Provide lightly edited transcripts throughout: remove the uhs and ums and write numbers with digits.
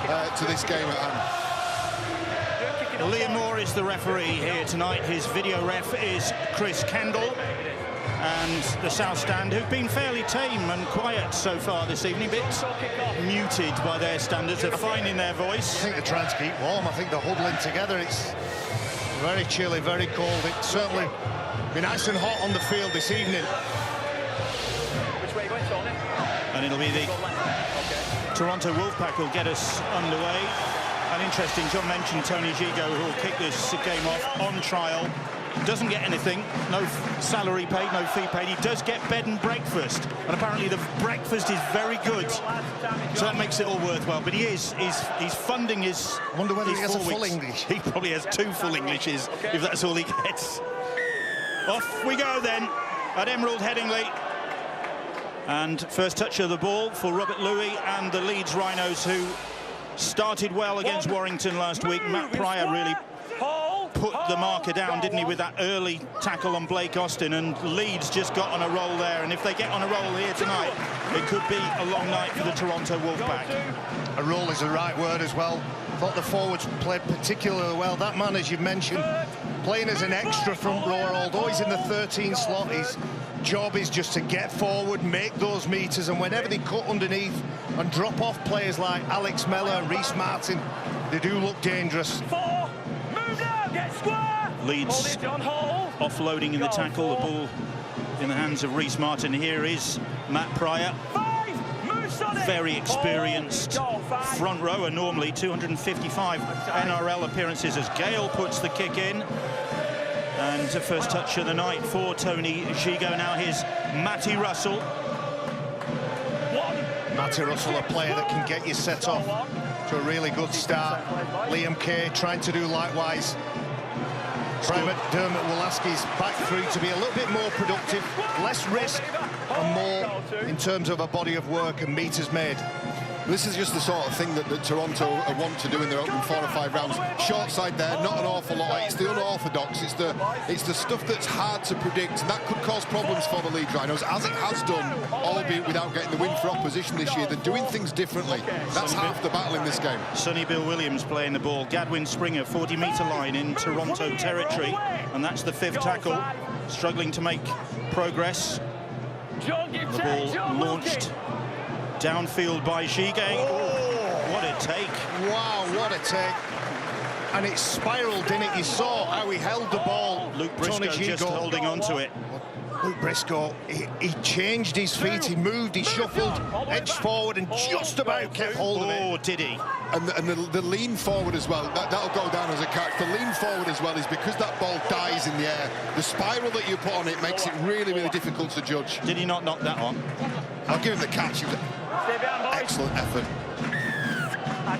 to this game at hand. Liam Moore is the referee here tonight. His video ref is Chris Kendall. And the South Stand, who've been fairly tame and quiet so far this evening, a bit muted by their standards, are finding their voice. I think they're trying to keep warm. I think they're huddling together. It's very chilly, very cold. It's certainly been nice and hot on the field this evening. Which way are you going, Tony? And it'll be the Toronto Wolfpack will get us underway. And interesting, John mentioned Tony Gigot, who will kick this game off on trial. Doesn't get anything, no salary paid, no fee paid. He does get bed and breakfast, and apparently the breakfast is very good, so that makes it all worthwhile. But he's funding his. I wonder whether he has a full weeks. English. He probably has 2 full Englishes, if that's all he gets. Off we go then at Emerald Headingley, and first touch of the ball for Robert Louis and the Leeds Rhinos, who started well against Warrington last week. Matt Pryor really put the marker down, didn't he, with that early tackle on Blake Austin, and Leeds just got on a roll there, and if they get on a roll here tonight, it could be a long night for the Toronto Wolfpack. A roll is the right word as well. Thought the forwards played particularly well. That man, as you mentioned, playing as an extra front rower, although he's in the 13 slot, his job is just to get forward, make those meters, and whenever they cut underneath and drop off players like Alex Mellor and Reece Martin, they do look dangerous. Leeds offloading in the tackle, the ball in the hands of Reece Martin. Here is Matt Pryor, very experienced front rower, normally 255 NRL appearances, as Gale puts the kick in. And the first touch of the night for Tony Gigot. Now here's Matty Russell. Matty Russell, a player that can get you set off to a really good start. Liam Kay trying to do likewise. Dermot Wolaski's back through to be a little bit more productive, less risk and more in terms of a body of work and meters made. This is just the sort of thing that Toronto want to do in their opening 4 or 5 rounds. Short side there, not an awful lot. It's the unorthodox. It's the stuff that's hard to predict, and that could cause problems for the Leeds Rhinos, as it has done, albeit without getting the win for opposition this year. They're doing things differently. That's half the battle in this game. Sonny Bill Williams playing the ball. Gadwin Springer, 40-metre line in Toronto territory, and that's the 5th tackle. Struggling to make progress. The ball launched downfield by Gigot. Oh, what a take. Wow, what a take. And it spiralled, didn't it? You saw how he held the ball. Luke Briscoe just holding on to it. Luke Briscoe, he changed his feet, he moved, he shuffled, edged forward and just about kept hold of it. Oh, did he? And the lean forward as well, that'll go down as a catch. The lean forward as well is because that ball dies in the air. The spiral that you put on it makes it really, really difficult to judge. Did he not knock that on? I'll give him the catch. It was an excellent effort.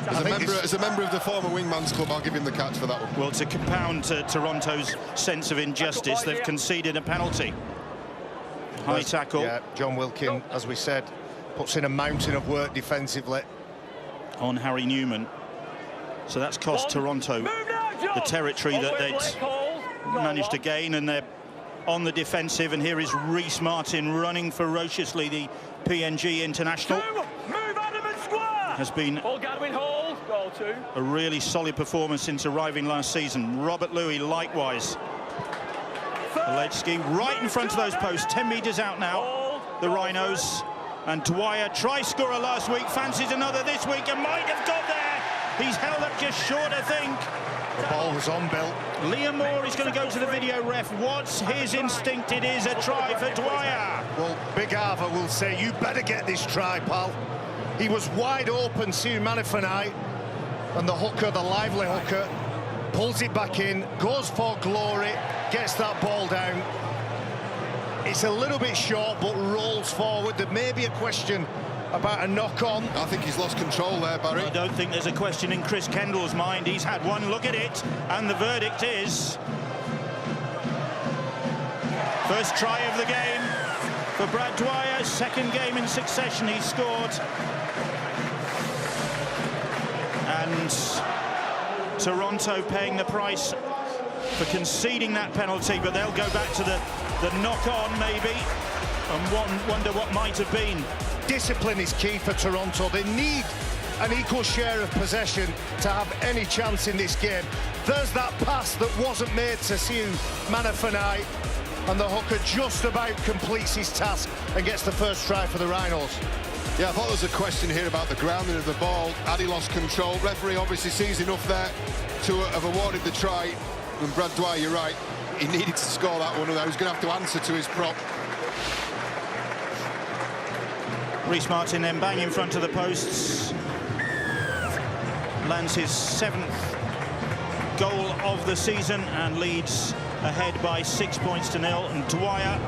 As a member of the former Wingman's Club, I'll give him the catch for that one. Well, to compound Toronto's sense of injustice, they've conceded a penalty. High tackle. Yeah, John Wilkin, as we said, puts in a mountain of work defensively. On Harry Newman. So that's cost Toronto the territory that they'd managed to gain, and they're on the defensive. And here is Reece Martin running ferociously, the PNG international. Has been a really solid performance since arriving last season. Robert Louis likewise. Alechki right in front of those posts, 10 metres out now, the Rhinos. And Dwyer, try-scorer last week, fancies another this week and might have got there. He's held up just short, I think. The ball was on, Bill. Liam Moore is going to go to the video ref. What's his instinct? It is a try for Dwyer. Well, Big Arva will say, you better get this try, pal. He was wide open, Sue Manifanai, and the hooker, the lively hooker, pulls it back in, goes for glory, gets that ball down. It's a little bit short, but rolls forward. There may be a question about a knock-on. I think he's lost control there, Barry. I don't think there's a question in Chris Kendall's mind. He's had one look at it, and the verdict is first try of the game for Brad Dwyer. Second game in succession he's scored. And Toronto paying the price for conceding that penalty, but they'll go back to the knock-on maybe and wonder what might have been. Discipline is key for Toronto. They need an equal share of possession to have any chance in this game. There's that pass that wasn't made to Siu Manafanai, and the hooker just about completes his task and gets the first try for the Rhinos. Yeah, I thought there was a question here about the grounding of the ball. Had he lost control? Referee obviously sees enough there to have awarded the try. And Brad Dwyer, you're right, he needed to score that one, and he was going to have to answer to his prop. Reece Martin then bang in front of the posts. Lands his 7th goal of the season, and Leeds ahead by 6 points to 0. And Dwyer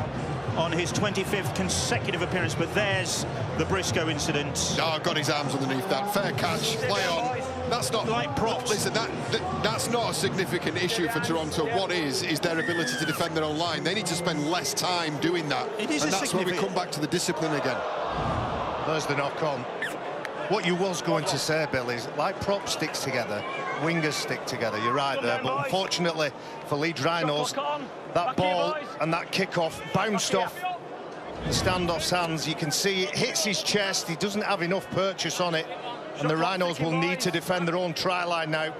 on his 25th consecutive appearance, but there's the Briscoe incident. Oh, got his arms underneath that. Fair catch, play on. That's not like props. Listen, that's not a significant issue for Toronto. What is their ability to defend their own line. They need to spend less time doing that. It is, and that's where we come back to the discipline again. There's the knock-on. What you was going to say, Bill, is like prop sticks together, wingers stick together. You're right there, but unfortunately for Leeds Rhinos, that ball and that kick-off bounced off the standoff's hands. You can see it hits his chest. He doesn't have enough purchase on it, and the Rhinos will need to defend their own try line now.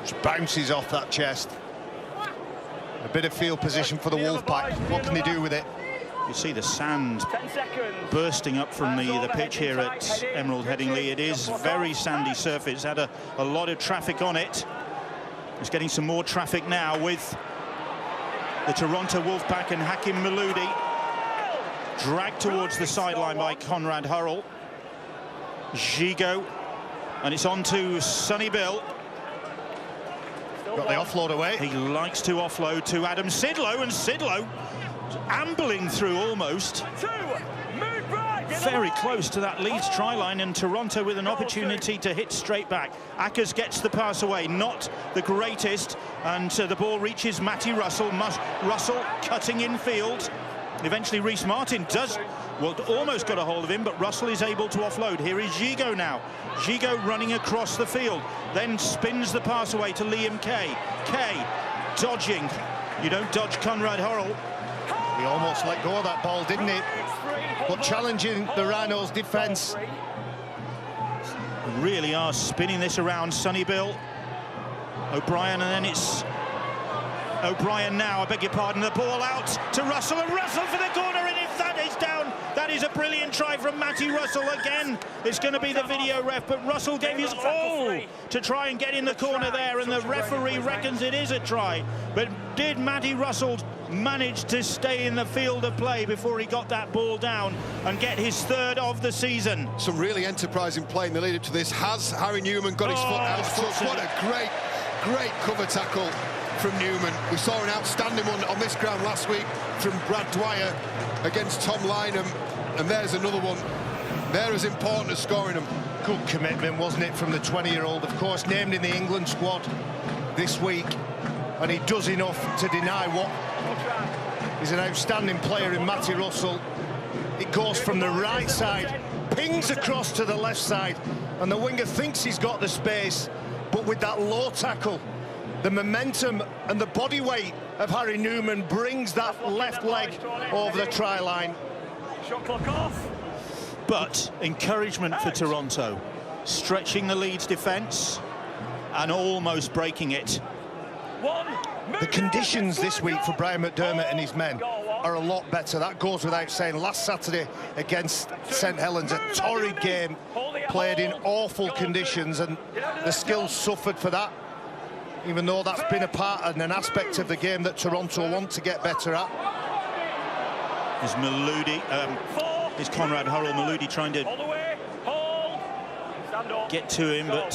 Just bounces off that chest. A bit of field position for the Wolfpack. What can they do with it? You see the sand bursting up from the pitch here at Emerald Headingley. It is very sandy surface, had a lot of traffic on it. It's getting some more traffic now with the Toronto Wolfpack and Hakim Maloudi dragged towards the sideline by Conrad Hurrell. Gigot, and it's on to Sonny Bill. Got the offload away. He likes to offload to Adam Sidlow, and Sidlow ambling through almost. Very close to that Leeds try line, and Toronto with an opportunity to hit straight back. Ackers gets the pass away, not the greatest, and the ball reaches Matty Russell. Russell cutting in field. Eventually Reece Martin does, well, almost got a hold of him, but Russell is able to offload. Here is Gigot now. Gigot running across the field, then spins the pass away to Liam Kay. Kay dodging. You don't dodge Conrad Hurrell. He almost let go of that ball, didn't he? But challenging the Rhinos' defence. Really are spinning this around. Sonny Bill, O'Brien, and then it's O'Brien now, I beg your pardon. The ball out to Russell, and Russell for the corner, and if that is down, that is a brilliant try from Matty Russell again. It's going to be the video ref, but Russell gave his all to try and get in the corner there, and the referee reckons it is a try. But did Matty Russell manage to stay in the field of play before he got that ball down and get his 3rd of the season? Some really enterprising play in the lead up to this. Has Harry Newman got his foot out? What a great cover tackle from Newman. We saw an outstanding one on this ground last week from Brad Dwyer against Tom Lynham, and there's another one. They're as important as scoring them. Good commitment, wasn't it, from the 20-year-old, of course, named in the England squad this week, and he does enough to deny what is an outstanding player in Matty Russell. It goes from the right side, pings across to the left side, and the winger thinks he's got the space, but with that low tackle, the momentum and the body weight of Harry Newman brings that left leg over the try line. Shot clock off. But encouragement for Toronto, stretching the Leeds defence and almost breaking it. The conditions this week for Brian McDermott and his men are a lot better. That goes without saying. Last Saturday against St Helens, a torrid game, played in awful conditions, and the skills suffered for that, even though that's been a part and an aspect of the game that Toronto want to get better at. Is Maloudi, is Conrad Hurrell. Maloudi trying to get to him, but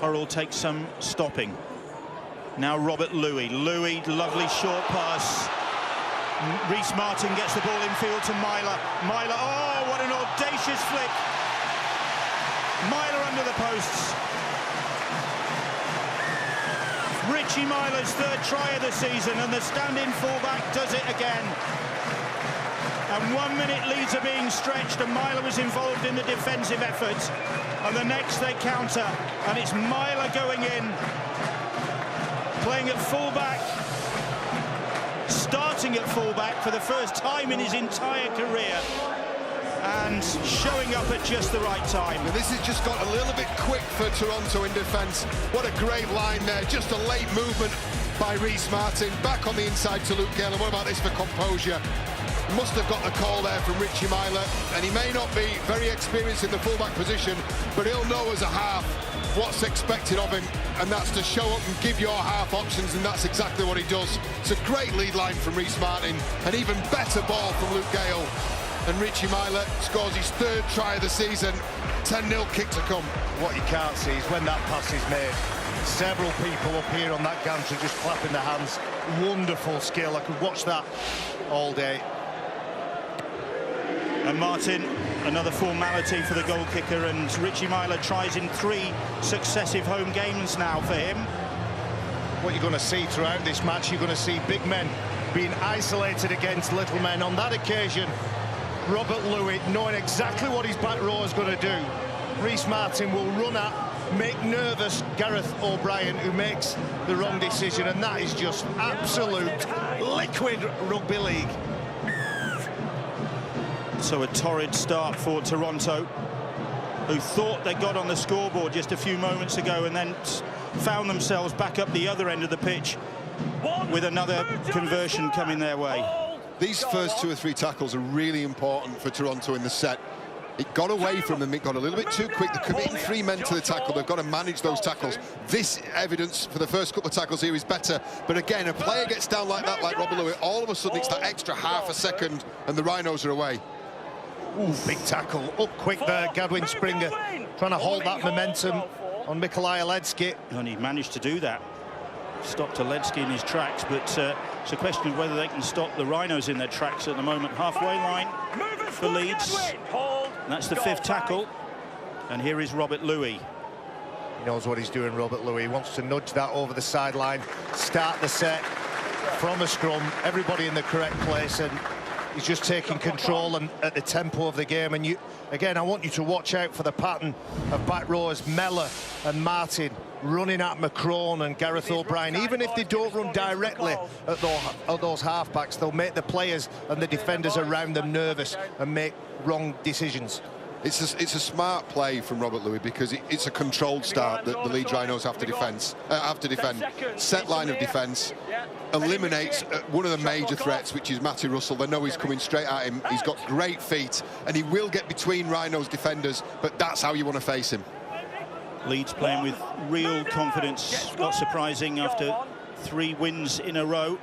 Hurrell takes some stopping. Now Robert Louis. Louis, lovely short pass. Reece Martin gets the ball in field to Myler. Myler, oh, what an audacious flick. Myler under the posts. Richie Myler's 3rd try of the season, and the stand-in fullback does it again. And 1 minute Leeds are being stretched, and Myler was involved in the defensive effort. And the next they counter, and it's Myler going in, playing at fullback, starting at fullback for the first time in his entire career. and showing up at just the right time. And this has just got a little bit quick for Toronto in defence. What a great line there, just a late movement by Rhys Martin, back on the inside to Luke Gale. And what about this for composure? Must have got the call there from Richie Myler, and he may not be very experienced in the fullback position, but he'll know as a half what's expected of him, and that's to show up and give your half options, and that's exactly what he does. It's a great lead line from Rhys Martin, an even better ball from Luke Gale, and Richie Myler scores his 3rd try of the season. 10-0 kick to come. What you can't see is when that pass is made, several people up here on that gantry just clapping their hands. Wonderful skill. I could watch that all day. And Martin, another formality for the goal kicker, and Richie Myler tries in 3 successive home games now for him. What you're going to see throughout this match, you're going to see big men being isolated against little men. On that occasion, Robert Louis, knowing exactly what his back row is going to do, Rhys Martin will run at, make nervous Gareth O'Brien, who makes the wrong decision, and that is just absolute liquid rugby league. So a torrid start for Toronto, who thought they got on the scoreboard just a few moments ago and then found themselves back up the other end of the pitch with another conversion coming their way. These first 2 or 3 tackles are really important for Toronto in the set. It got away from them, it got a little bit too quick. They're committing 3 men to the tackle. They've got to manage those tackles. This evidence for the first couple of tackles here is better. But again, a player gets down like that, like Robert Louis, all of a sudden it's that extra half a second and the Rhinos are away. Ooh, big tackle. Up quick there, Gadwin Springer, trying to hold that momentum on Mikolaj Aledski. And he managed to do that. Stopped Aledski in his tracks, but it's a question of whether they can stop the Rhinos in their tracks at the moment. Halfway line for Leeds. That's the 5th tackle. And here is Robert Louis. He knows what he's doing, Robert Louis. He wants to nudge that over the sideline, start the set from a scrum, everybody in the correct place, and he's just taking control and at the tempo of the game. And you, again, I want you to watch out for the pattern of back rowers Mellor and Martin running at McCrone and Gareth O'Brien. Even if they don't run directly at those halfbacks, they'll make the players and the defenders around them nervous and make wrong decisions. It's a smart play from Robert Louis because it's a controlled start that the Leeds Rhinos have to defend. Set line of defence, eliminates one of the major threats, which is Matty Russell. They know he's coming straight at him. He's got great feet, and he will get between Rhinos defenders, but that's how you want to face him. Leeds playing with real confidence, not surprising after 3 wins in a row.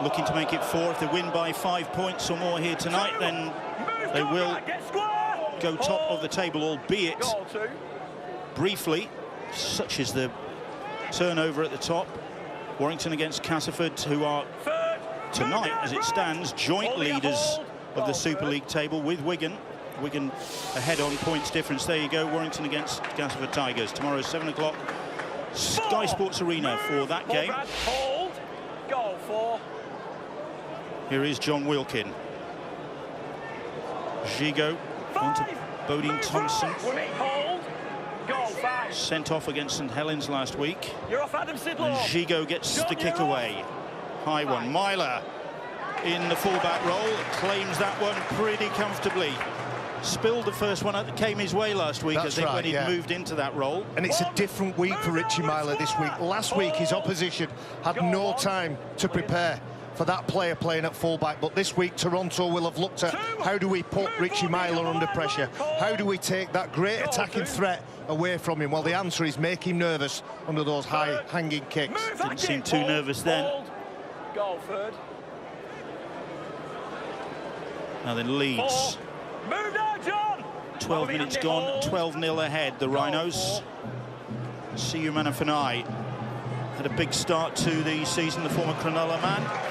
Looking to make it 4. If they win by 5 points or more here tonight, then they will go top of the table, albeit briefly, such as the turnover at the top. Warrington against Castleford, who are tonight, as it stands, joint leaders of the Super League table with Wigan. Wigan ahead on points difference. There you go, Warrington against Castleford Tigers. Tomorrow, 7 o'clock, Sky Sports Arena for that game. Here is John Wilkin. Gigot onto Bodine Thompson. Sent off against St Helens last week. And Gigot gets the kick away. High one. Myler in the fullback role, claims that one pretty comfortably. Spilled the first one that came his way last week, That's I think, right, when he moved into that role. And it's a different week for Richie Myler this week. Last week, his opposition had no time to prepare for that player playing at fullback, but this week Toronto will have looked at how do we put Richie Myler under pressure, how do we take that great attacking threat away from him. Well, the answer is make him nervous under those high hanging kicks. Didn't seem too nervous then. Now then, Leeds, 12 minutes gone, 12-0 ahead, the Rhinos. Siu Manafanai had a big start to the season, the former Cronulla man.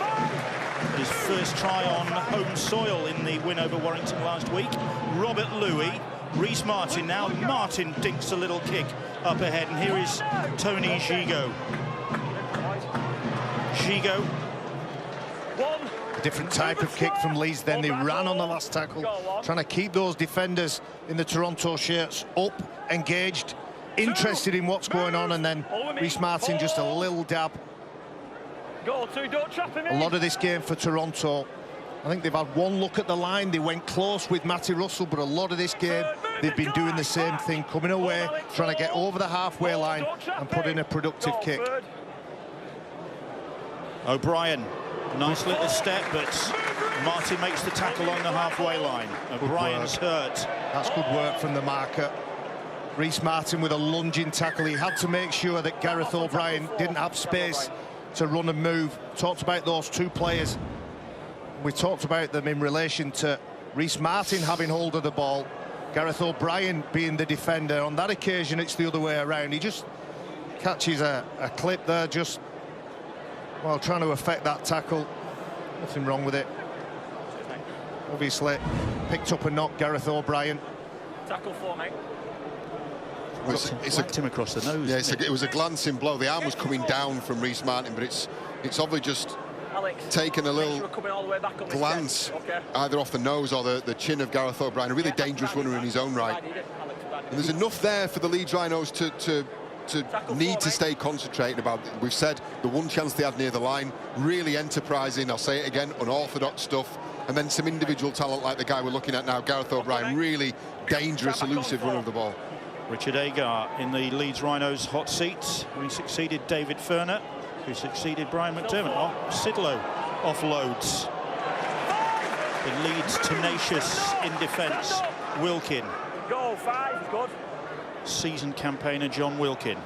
His first try on home soil in the win over Warrington last week. Robert Louis, Rhys Martin now. Martin dinks a little kick up ahead, and here is Tony Gigot. Gigot. A different type of kick from Leeds then. They ran on the last tackle, trying to keep those defenders in the Toronto shirts up, engaged, interested in what's going on, and then Rhys Martin just a little dab. A lot of this game for Toronto I think they've had one look at the line. They went close with Matty Russell, but a lot of this game they've been doing the same thing, coming away, trying to get over the halfway line and put in a productive kick. O'Brien, nice little step, but Martin makes the tackle on the halfway line. O'Brien's hurt. That's good work from the marker. Reece Martin with a lunging tackle. He had to make sure that Gareth O'Brien didn't have space to run and move. Talked about those two players. We talked about them in relation to Reece Martin having hold of the ball, Gareth O'Brien being the defender. On that occasion, it's the other way around. He just catches a clip there, just while trying to affect that tackle. Nothing wrong with it. Obviously, picked up a knock, Gareth O'Brien. Tackle for me. It's him across the nose. Yeah, it was a glancing blow. The arm was coming down from Reece Martin, but it's obviously just taken a little glance either off the nose or the chin of Gareth O'Brien, a really dangerous runner in his own right. And there's enough there for the Leeds Rhinos to need to stay concentrated about it. We've said the one chance they had near the line, really enterprising, I'll say it again, unorthodox stuff, and then some individual talent like the guy we're looking at now, Gareth O'Brien, really dangerous, elusive runner of the ball. Richard Agar in the Leeds Rhinos hot seat. He succeeded David Ferner, who succeeded Brian McDermott. Oh, Sidlow offloads. The Leeds tenacious in defence. Wilkin. Go, 5, good. Seasoned campaigner John Wilkin.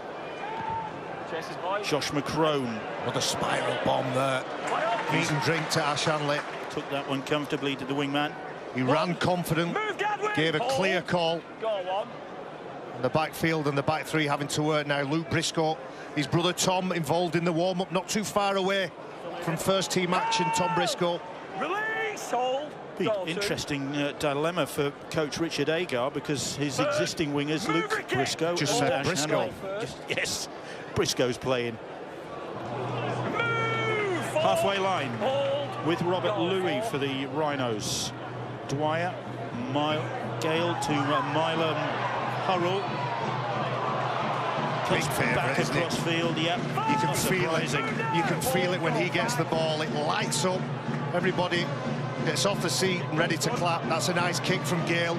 Josh McCrone. What a spiral bomb there. Meat and drink to Ash Hanley. Took that one comfortably to the wingman. He ran confident, gave a clear call. Go on. The backfield and the back three having to work now. Luke Briscoe, his brother Tom, involved in the warm-up, not too far away from first-team action. Tom Briscoe. Release, hold. Interesting dilemma for coach Richard Agar, because his existing wingers, Luke Briscoe, just said Ash Briscoe. Yes, Briscoe's playing. Halfway line with Robert Louis for the Rhinos. Dwyer, Gale to Milam Hurrell. Big favourite, back isn't across it? field, yeah. You can feel it. You can feel it when he gets the ball. It lights up. Everybody gets off the seat and ready to clap. That's a nice kick from Gale.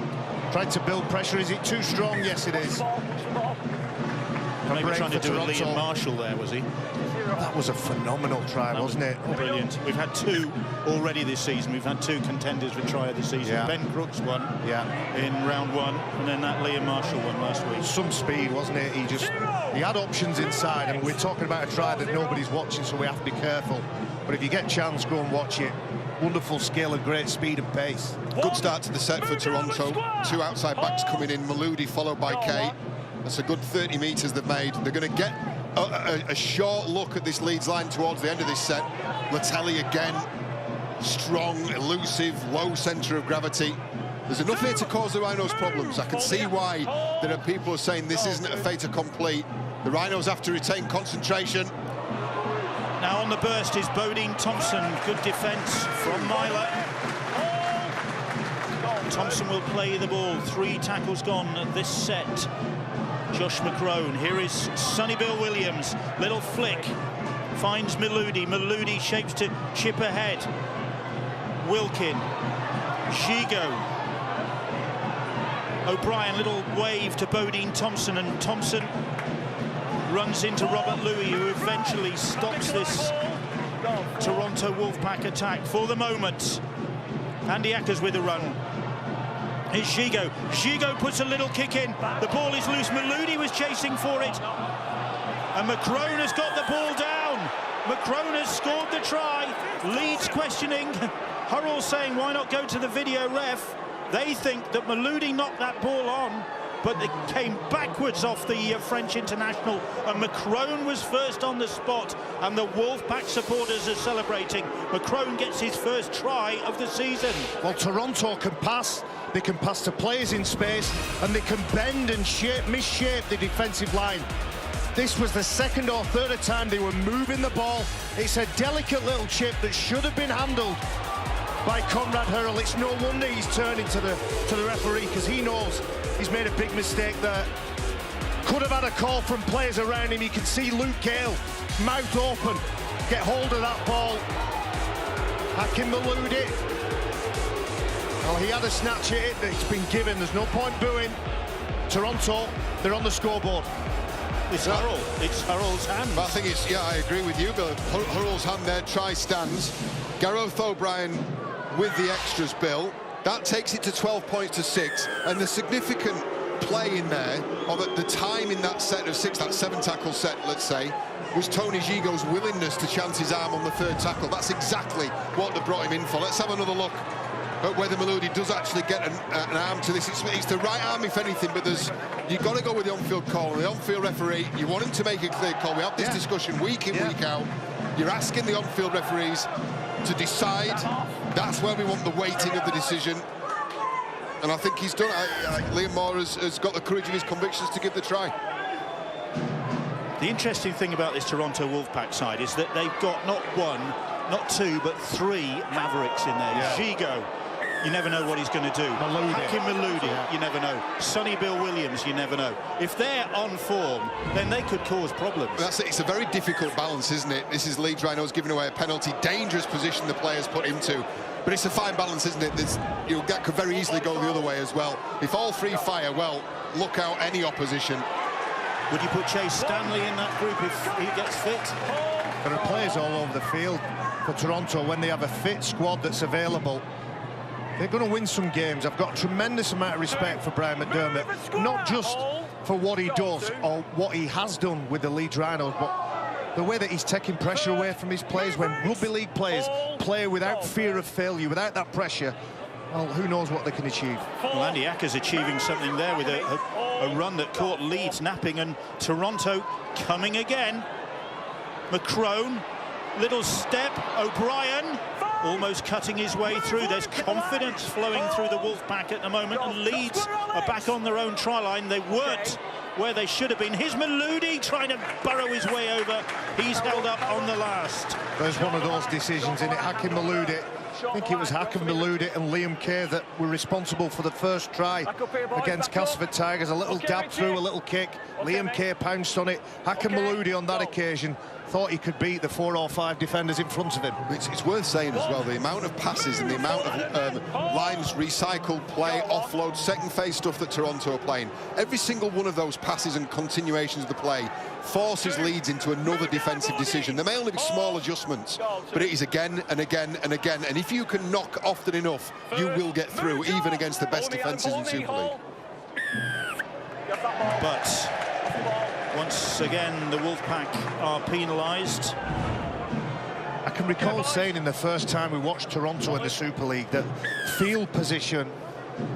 Tried to build pressure. Is it too strong? Yes, it is. Maybe trying to do a Liam Marshall there, was he? That was a phenomenal try, wasn't it? Brilliant. We've had two already this season. We've had two contenders for try of the season. Yeah. Ben Crooks won in round one, and then that Liam Marshall one last week. Some speed, wasn't it? He had options inside. I mean, we're talking about a try that nobody's watching, so we have to be careful. But if you get a chance, go and watch it. Wonderful skill and great speed and pace. Good start to the set for Toronto. Two outside backs coming in, Maludi followed by Kay. That's a good 30 metres they've made. They're going to get a short look at this Leeds line towards the end of this set. Latelli again, strong, elusive, low centre of gravity. There's enough here to cause the Rhinos problems. I can see why there are people who are saying this isn't a fait accompli. The Rhinos have to retain concentration. Now on the burst is Bodine Thompson. Good defence from Myler. Thompson will play the ball. 3 tackles gone this set. Josh McCrone. Here is Sonny Bill Williams. Little flick. Finds Maludi. Maludi shapes to chip ahead. Wilkin. Shigo. O'Brien, little wave to Bodine Thompson, and Thompson runs into Robert Louis, who eventually stops this Toronto Wolfpack attack for the moment. Andy Ackers with a run. Here's Shigo. Shigo puts a little kick in. The ball is loose. Maludi was chasing for it. And McCrone has got the ball down. McCrone has scored the try. Leeds questioning. Hurrell saying, why not go to the video ref? They think that Maludi knocked that ball on, but it came backwards off the French international, and McCrone was first on the spot, and the Wolfpack supporters are celebrating. McCrone gets his first try of the season. Well, Toronto can pass. They can pass to players in space, and they can bend and misshape the defensive line. This was the second or third time they were moving the ball. It's a delicate little chip that should have been handled by Conrad Hurrell. It's no wonder he's turning to the referee, because he knows he's made a big mistake there. Could have had a call from players around him. You can see Luke Gale, mouth open, get hold of that ball. Hakim Maludi Well, he had a snatch at it that's been given. There's no point booing. Toronto, they're on the scoreboard. It's Hurrell. It's Hurrell's hand. But I think it's, yeah, I agree with you, Bill. Hurrell's hand there, try stands. Gareth O'Brien with the extras, Bill. That takes it to 12 points to 6. And the significant play in there, or the time in that set of 6, that 7-tackle set, let's say, was Tony Gigo's willingness to chance his arm on the 3rd tackle. That's exactly what they brought him in for. Let's have another look at whether Maludi does actually get an arm to this. It's the right arm, if anything, but you've got to go with the on-field call. And the on-field referee, you want him to make a clear call. We have this discussion week in, week out. You're asking the on-field referees to decide. That's where we want the weighting of the decision. And I think he's done it. Liam Moore has got the courage of his convictions to give the try. The interesting thing about this Toronto Wolfpack side is that they've got not 1, not 2, but 3 Mavericks in there. Gigo, you never know what he's going to do. Hakim Maludi, you never know. Sonny Bill Williams, you never know. If they're on form, then they could cause problems. That's it. It's a very difficult balance, isn't it? This is Leeds Rhinos giving away a penalty. Dangerous position the players put into. But it's a fine balance, isn't it? That could very easily go the other way as well. If all 3 fire, well, look out any opposition. Would you put Chase Stanley in that group if he gets fit? There are players all over the field for Toronto. When they have a fit squad that's available, they're going to win some games. I've got a tremendous amount of respect for Brian McDermott, not just for what he does or what he has done with the Leeds Rhinos, but the way that he's taking pressure away from his players. When rugby league players play without fear of failure, without that pressure, well, who knows what they can achieve. Well, Andy Acker's achieving something there with a run that caught Leeds napping, and Toronto coming again. McCrone, little step, O'Brien almost cutting his way through. There's confidence flowing through the Wolfpack at the moment, and Leeds are back on their own try line. They weren't where they should have been. Here's Maludi trying to burrow his way over. He's held up on the last. There's one of those decisions in it. Hakim Maludi, I think it was Hakim Maludi and Liam Kay that were responsible for the first try against Castleford Tigers. A little dab through, a little kick. Liam Kay pounced on it. Hakim Maludi on that occasion thought he could beat the 4 or 5 defenders in front of him. It's worth saying as well, the amount of passes and the amount of lines, recycled play, offload, second phase stuff that Toronto are playing. Every single one of those passes and continuations of the play forces Leeds into another defensive decision. There may only be small adjustments, but it is again and again and again. And if you can knock often enough, you will get through, even against the best defences in Super League. But once again, the Wolfpack are penalised. I can recall saying in the first time we watched Toronto in the Super League that field position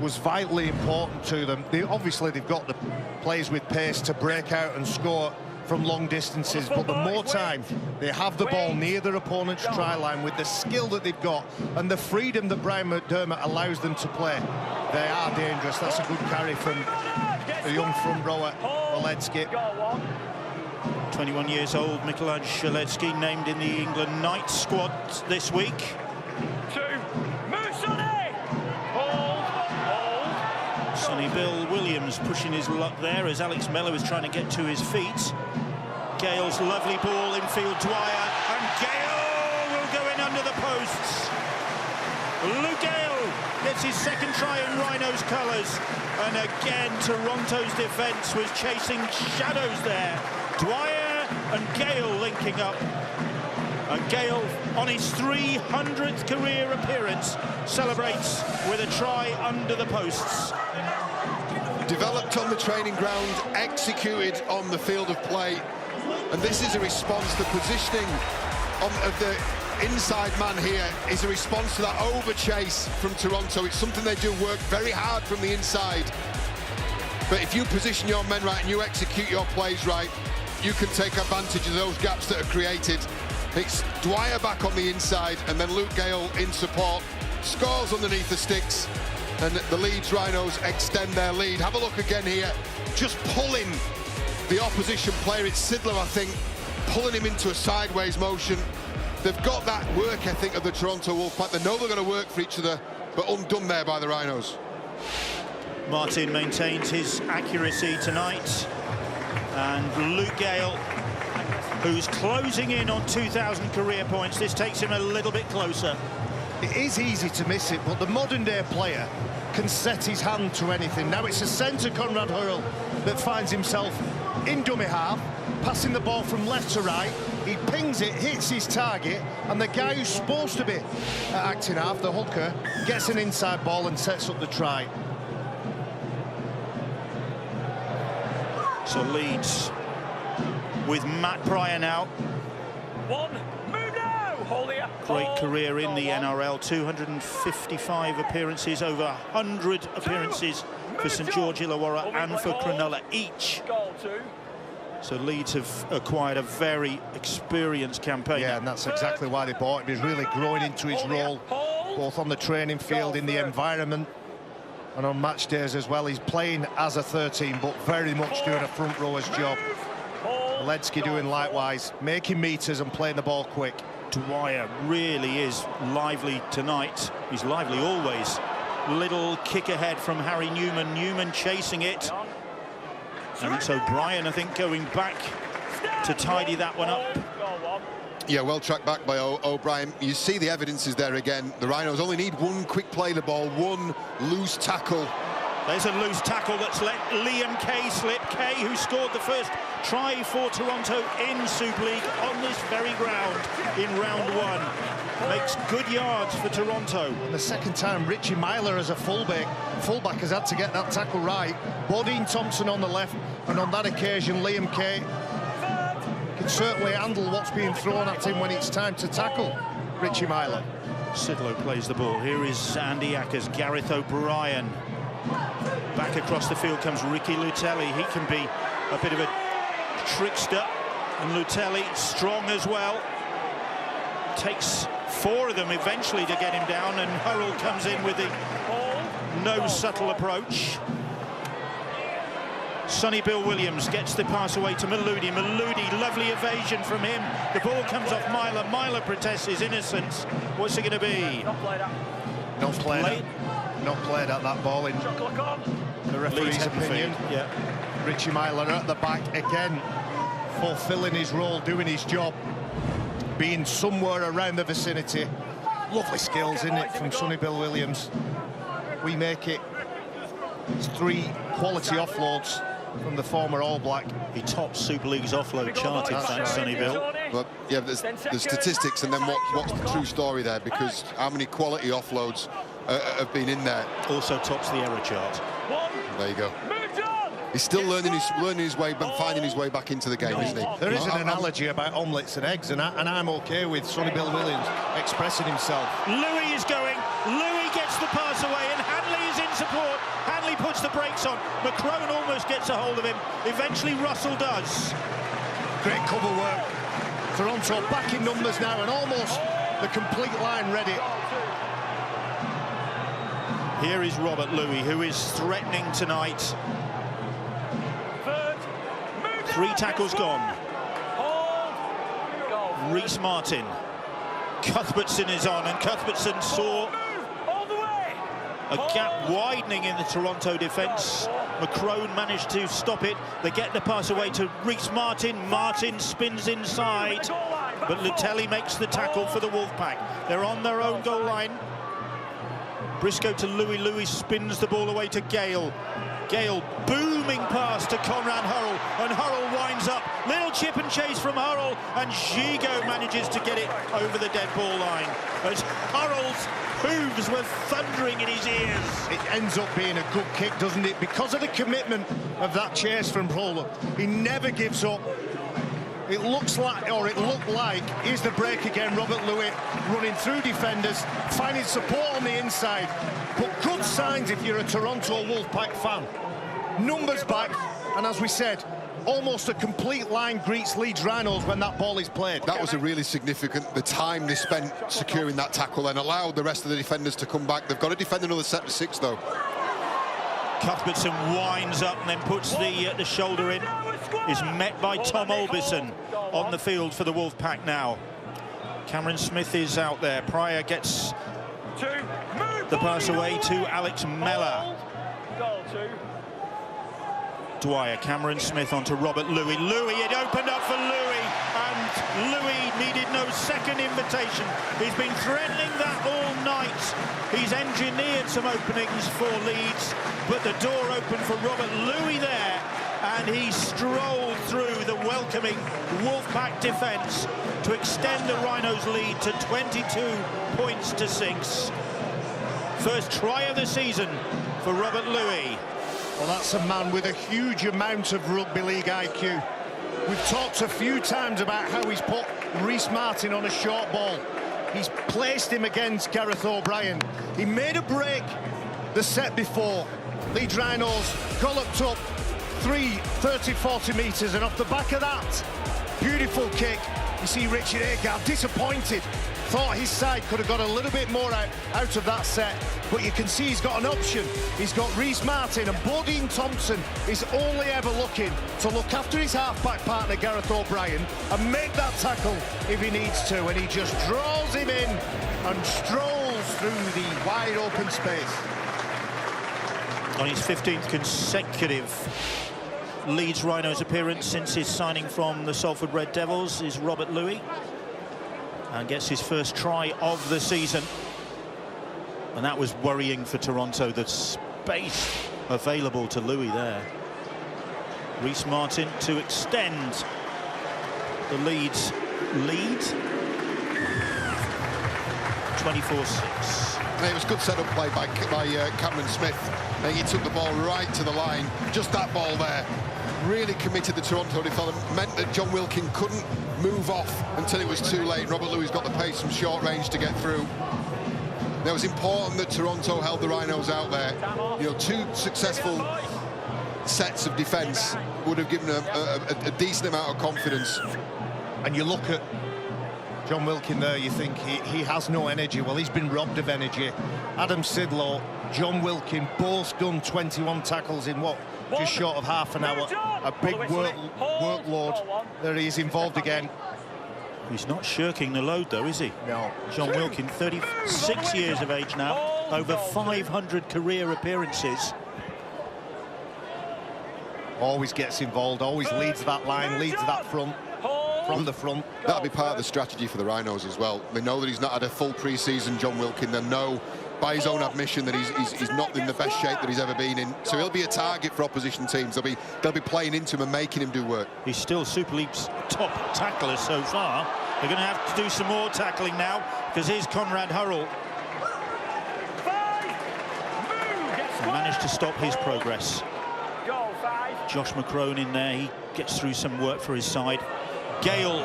was vitally important to them. Obviously, they've got the players with pace to break out and score from long distances, but the more time they have the ball near their opponent's try line, with the skill that they've got and the freedom that Brian McDermott allows them to play, they are dangerous. That's a good carry from the young front rower, Oledzki. 21 years old, Mikolaj Oledzki, named in the England night squad this week. Sonny Bill Williams pushing his luck there as Alex Mello is trying to get to his feet. Gale's lovely ball infield, Dwyer, and Gale will go in under the posts. Luke Gale gets his second try in Rhinos colours, and again Toronto's defence was chasing shadows there. Dwyer and Gale linking up, and Gale on his 300th career appearance celebrates with a try under the posts. Developed on the training ground, executed on the field of play, and this is a response. The positioning of the inside man here is a response to that over chase from Toronto. It's something they do work very hard from the inside, but if you position your men right and you execute your plays right, you can take advantage of those gaps that are created. It's Dwyer back on the inside, and then Luke Gale in support, scores underneath the sticks, and the Leeds Rhinos extend their lead. Have a look again here, just pulling the opposition player. It's Sidler, I think, pulling him into a sideways motion. They've got that work ethic of the Toronto Wolfpack. They know they're going to work for each other, but undone there by the Rhinos. Martin maintains his accuracy tonight, and Luke Gale, who's closing in on 2,000 career points, this takes him a little bit closer. It is easy to miss it, but the modern-day player can set his hand to anything. Now it's a centre, Conrad Hurl, that finds himself in dummy half, passing the ball from left to right. He pings it, hits his target, and the guy who's supposed to be at acting half, the hooker, gets an inside ball and sets up the try. So Leeds with Matt Pryor now. One, move now! Hold here. Great Hold. career in the Go on. NRL, 255 appearances, over 100 appearances for St George Illawarra and for Cronulla each. Goal two. So Leeds have acquired a very experienced campaign. Yeah, and that's exactly why they bought him. He's really growing into his role, both on the training field, in the environment, and on match days as well. He's playing as a 13, but very much doing a front rower's job. Ledsky doing likewise, making meters and playing the ball quick. Dwyer really is lively tonight. He's lively always. Little kick ahead from Harry Newman. Newman chasing it. And it's O'Brien, I think, going back to tidy that one up. Yeah, well tracked back by O'Brien. You see the evidence is there again. The Rhinos only need one quick play the ball, one loose tackle. There's a loose tackle that's let Liam Kay slip. Kay, who scored the first try for Toronto in Super League on this very ground in round one. Makes good yards for Toronto. And the second time, Richie Myler as a fullback has had to get that tackle right. Bodine Thompson on the left, and on that occasion, Liam Kay can certainly handle what's being thrown at him when it's time to tackle Richie Myler. Sidlow plays the ball. Here is Andy Ackers, Gareth O'Brien. Back across the field comes Ricky Lutelli. He can be a bit of a trickster, and Lutelli strong as well. Takes four of them eventually to get him down, and Hurrell comes in with the no subtle approach. Sonny Bill Williams gets the pass away to Maludi. Maludi, lovely evasion from him. The ball comes off Myler. Myler protests his innocence. What's it going to be? Not played at that ball in the referee's opinion. Yeah. Richie Myler at the back again, fulfilling his role, doing his job, being somewhere around the vicinity. Lovely skills, isn't it, from Sonny Bill Williams? We make it. It's 3 quality offloads from the former All Black. He tops Super League's offload chart, in fact, Sonny Bill. But yeah, there's the statistics, and then what's the true story there, because how many quality offloads have been in there. Also tops the error chart. There you go. He's still learning his way, but finding his way back into the game, isn't he? There is an analogy about omelettes and eggs, and I'm okay with Sonny Bill Williams expressing himself. Louis is going. Louis gets the pass away, and Hanley is in support. Hanley puts the brakes on. McCrone almost gets a hold of him. Eventually, Russell does. Great cover work. Toronto back in numbers now, and almost the complete line ready. Here is Robert Louis, who is threatening tonight. 3 tackles gone. Reece Martin. Cuthbertson is on, and Cuthbertson saw a gap widening in the Toronto defence. McCrone managed to stop it. They get the pass away to Reece Martin. Martin spins inside, but Lutelli makes the tackle for the Wolfpack. They're on their own goal line. Briscoe to Louis. Louis spins the ball away to Gale. Gale booming pass to Conrad Hurrell, and Hurrell winds up. Little chip and chase from Hurrell, and Gigot manages to get it over the dead ball line as Hurrell's hooves were thundering in his ears. It ends up being a good kick, doesn't it? Because of the commitment of that chase from Hurrell. He never gives up. It looked like, here's the break again, Robert Louis running through defenders, finding support on the inside. But good signs if you're a Toronto Wolfpack fan. Numbers back, and as we said, almost a complete line greets Leeds Rhinos when that ball is played. That was a really significant, the time they spent securing that tackle and allowed the rest of the defenders to come back. They've got to defend another set of 6, though. Cuthbertson winds up and then puts the shoulder in. Is met by Tom Olbison on the field for the Wolfpack now. Cameron Smith is out there. Pryor gets the pass away to Alex Mellor. Dwyer, Cameron Smith onto Robert Louis. Louis, it opened up for Louis, and Louis needed no second invitation. He's been threatening that all night. He's engineered some openings for Leeds, but the door opened for Robert Louis there, and he strolled through the welcoming Wolfpack defence to extend the Rhinos' lead to 22 points to 6. First try of the season for Robert Louis. Well, that's a man with a huge amount of rugby league IQ. We've talked a few times about how he's put Rhys Martin on a short ball. He's placed him against Gareth O'Brien. He made a break the set before. Leeds Rhinos galloped up 30-40 metres, and off the back of that beautiful kick, you see Richard Agard disappointed. Thought his side could have got a little bit more out of that set, but you can see he's got an option. He's got Rhys Martin, and Bodine Thompson is only ever looking to look after his half-back partner Gareth O'Brien and make that tackle if he needs to, and he just draws him in and strolls through the wide open space. On his 15th consecutive Leeds Rhinos appearance since his signing from the Salford Red Devils is Robert Louis, and gets his first try of the season. And that was worrying for Toronto, the space available to Louis there. Rhys Martin to extend the Leeds lead. 24-6. It was good set-up play by Cameron Smith. He took the ball right to the line. Just that ball there really committed the Toronto defender. Meant that John Wilkin couldn't move off until it was too late. Robert Louis got the pace from short range to get through. It was important that Toronto held the Rhinos out there. You know, 2 successful sets of defence would have given a decent amount of confidence. And you look at John Wilkin there, you think he has no energy. Well, he's been robbed of energy. Adam Sidlow, John Wilkin, both done 21 tackles in what? Just short of half an hour. A big workload. There he is, involved again. He's not shirking the load, though, is he? No. John Wilkin, 36 years of age now, over 500 career appearances. Always gets involved, always leads that line, leads that front. From the front. That'll be part of the strategy for the Rhinos as well. They know that he's not had a full pre-season, John Wilkin. They know by his own admission that he's not in the best shape that he's ever been in. So he'll be a target for opposition teams. They'll be playing into him and making him do work. He's still Super League's top tackler so far. They're going to have to do some more tackling now, because here's Conrad Hurrell. He managed to stop his progress. Josh McCrone in there. He gets through some work for his side. Gale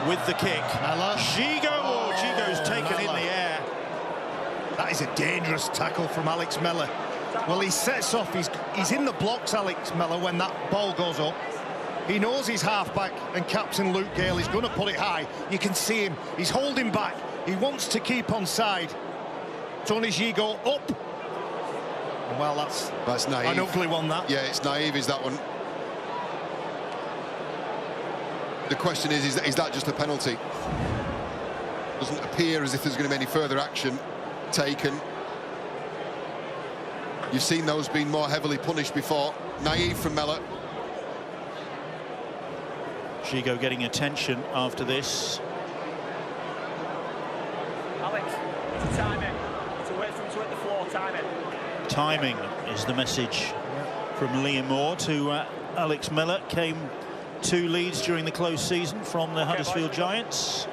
with the kick. Gigo. Gigo's taken in the air. That is a dangerous tackle from Alex Mellor. Well, he sets off. He's in the blocks, Alex Mellor, when that ball goes up. He knows his halfback and captain Luke Gale is going to put it high. You can see him. He's holding back. He wants to keep on side. Tony Gigo up. Well, that's naive. An ugly one, that. Yeah, it's naive, is that one. The question is that just a penalty? Doesn't appear as if there's going to be any further action taken. You've seen those being more heavily punished before. Naive from Mellor. Gigo getting attention after this. Alex, it's a timing. It's a wait for him to hit the floor, timing. Timing is the message from Liam Moore to Alex Mellor. Came to Leeds during the close season from the Huddersfield Giants.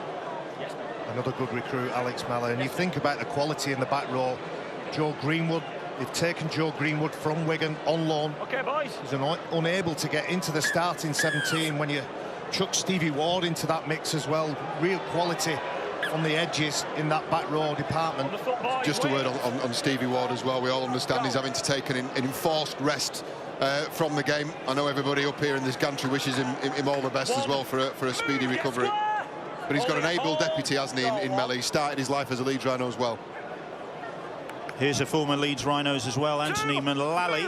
Another good recruit, Alex Mellor. And you think about the quality in the back row. Joe Greenwood, they've taken Joe Greenwood from Wigan on loan. Okay, boys. He's unable to get into the starting 17 when you chuck Stevie Ward into that mix as well. Real quality on the edges in that back row department. Just a word on Stevie Ward as well. We all understand he's having to take an enforced rest from the game. I know everybody up here in this gantry wishes him all the best as well for a speedy recovery. But he's got an able deputy, hasn't he, in Mellor. He started his life as a Leeds Rhino as well. Here's a former Leeds Rhinos as well, Anthony Mullally.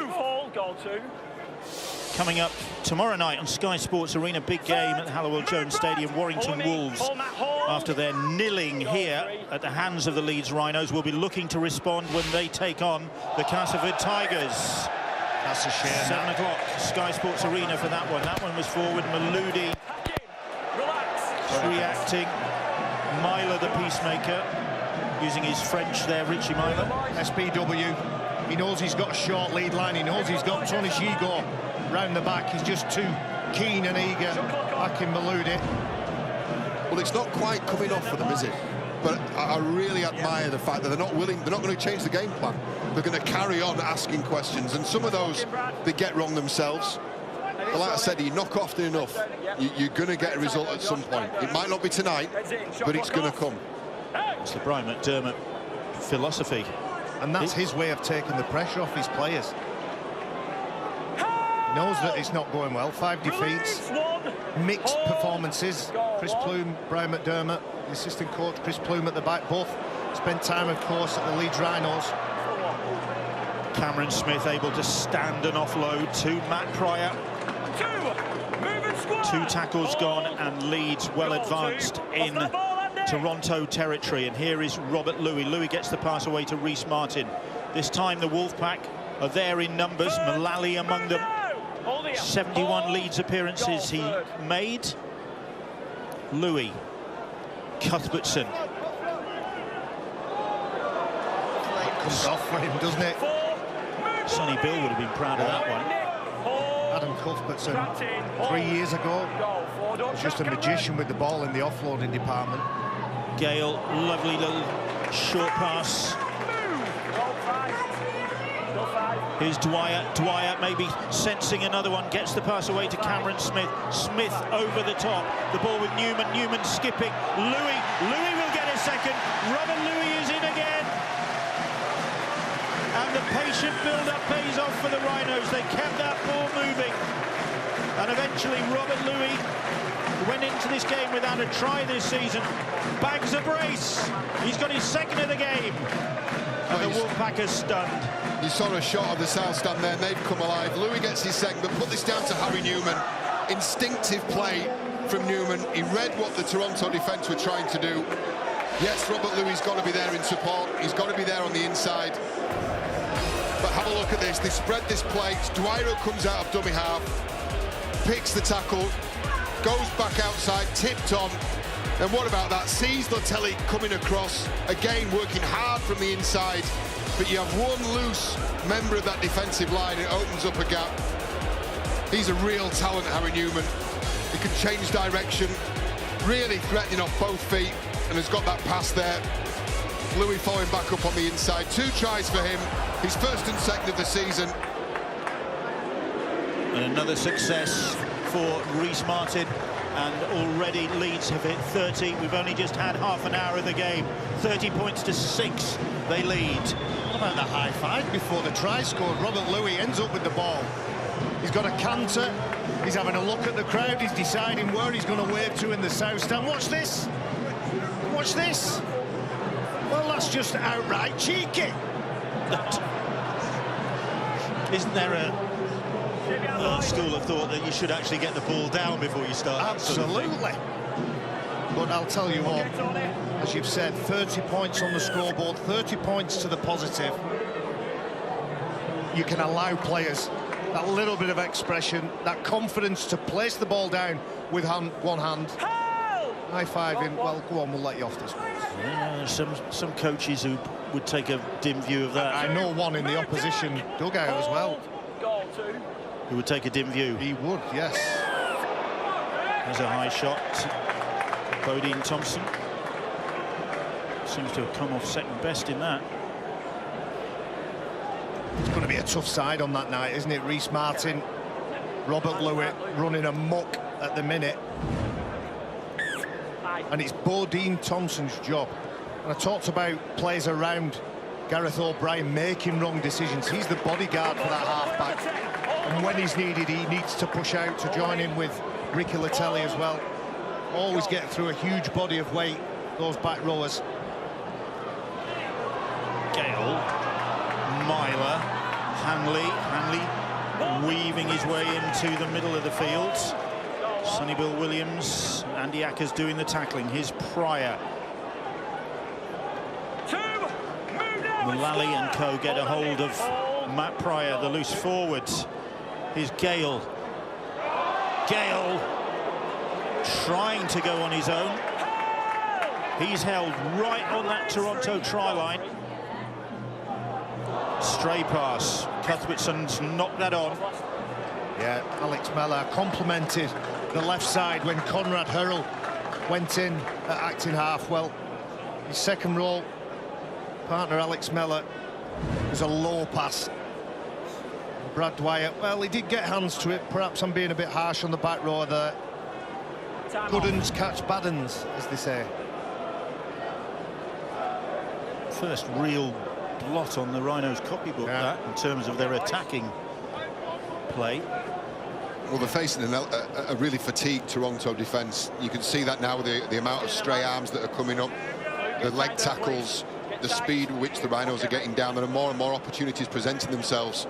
Coming up tomorrow night on Sky Sports Arena, big game at Halliwell Jones Stadium. Warrington Wolves, after their nilling here at the hands of the Leeds Rhinos, will be looking to respond when they take on the Castleford Tigers. That's a shame. 7 o'clock, Sky Sports Arena for that one. That one was forward Maludi. Just reacting. Myler, the peacemaker, using his French there, Richie Myler. SPW, he knows he's got a short lead line, he knows he's got Tony Shigo round the back, he's just too keen and eager. Back in Maludi. Well, it's not quite coming off for them, is it? But I really admire the fact that they're not going to change the game plan. They're going to carry on asking questions, and some of those they get wrong themselves. But like I said, you knock often enough, you're going to get a result at some point. It might not be tonight, but it's going to come. It's the Brian McDermott philosophy. And that's his way of taking the pressure off his players. Knows that it's not going well. 5 defeats, mixed performances. Chris Plume, Brian McDermott, the assistant coach, Chris Plume at the back, both spent time, of course, at the Leeds Rhinos. Cameron Smith able to stand and offload to Matt Pryor. 2 tackles gone, and Leeds well advanced in Toronto territory. And here is Robert Louis. Louis gets the pass away to Reece Martin. This time the Wolfpack are there in numbers, Mullally among them. 71 Leeds appearances he made. Louis, Cuthbertson. Comes off for him, doesn't it? Sonny Bill would have been proud of that one. Adam Cuthbertson, 3 years ago, was just a magician with the ball in the offloading department. Gale, lovely little short pass. Here's Dwyer. Dwyer maybe sensing another one, gets the pass away to Cameron Smith. Smith over the top. The ball with Newman. Newman skipping. Louis. Louis will get a second. Robert Louis is in again. And the patient build-up pays off for the Rhinos. They kept that ball moving. And eventually Robert Louis went into this game without a try this season. Bags a brace. He's got his second of the game. And the Wolfpack is stunned. You saw a shot of the South Stand there, and they've come alive. Louis gets his second, but put this down to Harry Newman. Instinctive play from Newman. He read what the Toronto defence were trying to do. Yes, Robert Louis has got to be there in support. He's got to be there on the inside. But have a look at this. They spread this play. Dwyer comes out of dummy half, picks the tackle, goes back outside, tipped on. And what about that? Sees Latelli coming across, again working hard from the inside. But you have one loose member of that defensive line, it opens up a gap. He's a real talent, Harry Newman. He can change direction, really threatening off both feet, and has got that pass there. Louis following back up on the inside. 2 tries for him, his first and second of the season. And another success for Reece Martin. And already Leeds have hit 30. We've only just had half an hour of the game. 30 points to 6, they lead. What about the high five before the try scored? Robert Louis ends up with the ball. He's got a canter. He's having a look at the crowd. He's deciding where he's going to wave to in the South Stand. Watch this. Watch this. Well, that's just outright cheeky. Isn't there a school of thought that you should actually get the ball down before you start? Absolutely. But I'll tell you what, as you've said, 30 points on the scoreboard, 30 points to the positive. You can allow players that little bit of expression, that confidence to place the ball down with one hand. High five him. Well, go on, we'll let you off this one. Yeah, some coaches who would take a dim view of that. I know one in the opposition dugout as well. Who would take a dim view? He would, yes. There's a high shot. Bodine Thompson seems to have come off second best in that. It's going to be a tough side on that night, isn't it? Reece Martin, Robert Louis running amok at the minute. And it's Bodine Thompson's job. And I talked about players around Gareth O'Brien making wrong decisions. He's the bodyguard for that half-back. And when he's needed, he needs to push out to join in with Ricky Latelli as well. Always get through a huge body of weight, those back rowers. Gale, Myler, Hanley weaving his way into the middle of the field. Sonny Bill Williams, Andy Ackers doing the tackling. Here's Pryor. Mullally and co get a hold of Matt Pryor, the loose forwards. Here's Gale. Gale trying to go on his own. He's held right on that Toronto try line. Stray pass. Cuthbertson's knocked that on. Yeah, Alex Mellor complimented the left side when Conrad Hurrell went in at acting half. Well, his second row partner, Alex Mellor, was a low pass. Brad Dwyer, well, he did get hands to it. Perhaps I'm being a bit harsh on the back row there. Good uns catch bad uns, as they say. First real blot on the Rhinos copybook, that, in terms of their attacking play. Well, they're facing a really fatigued Toronto defence. You can see that now with the amount of stray arms that are coming up, the leg tackles, the speed with which the Rhinos are getting down. There are more and more opportunities presenting themselves.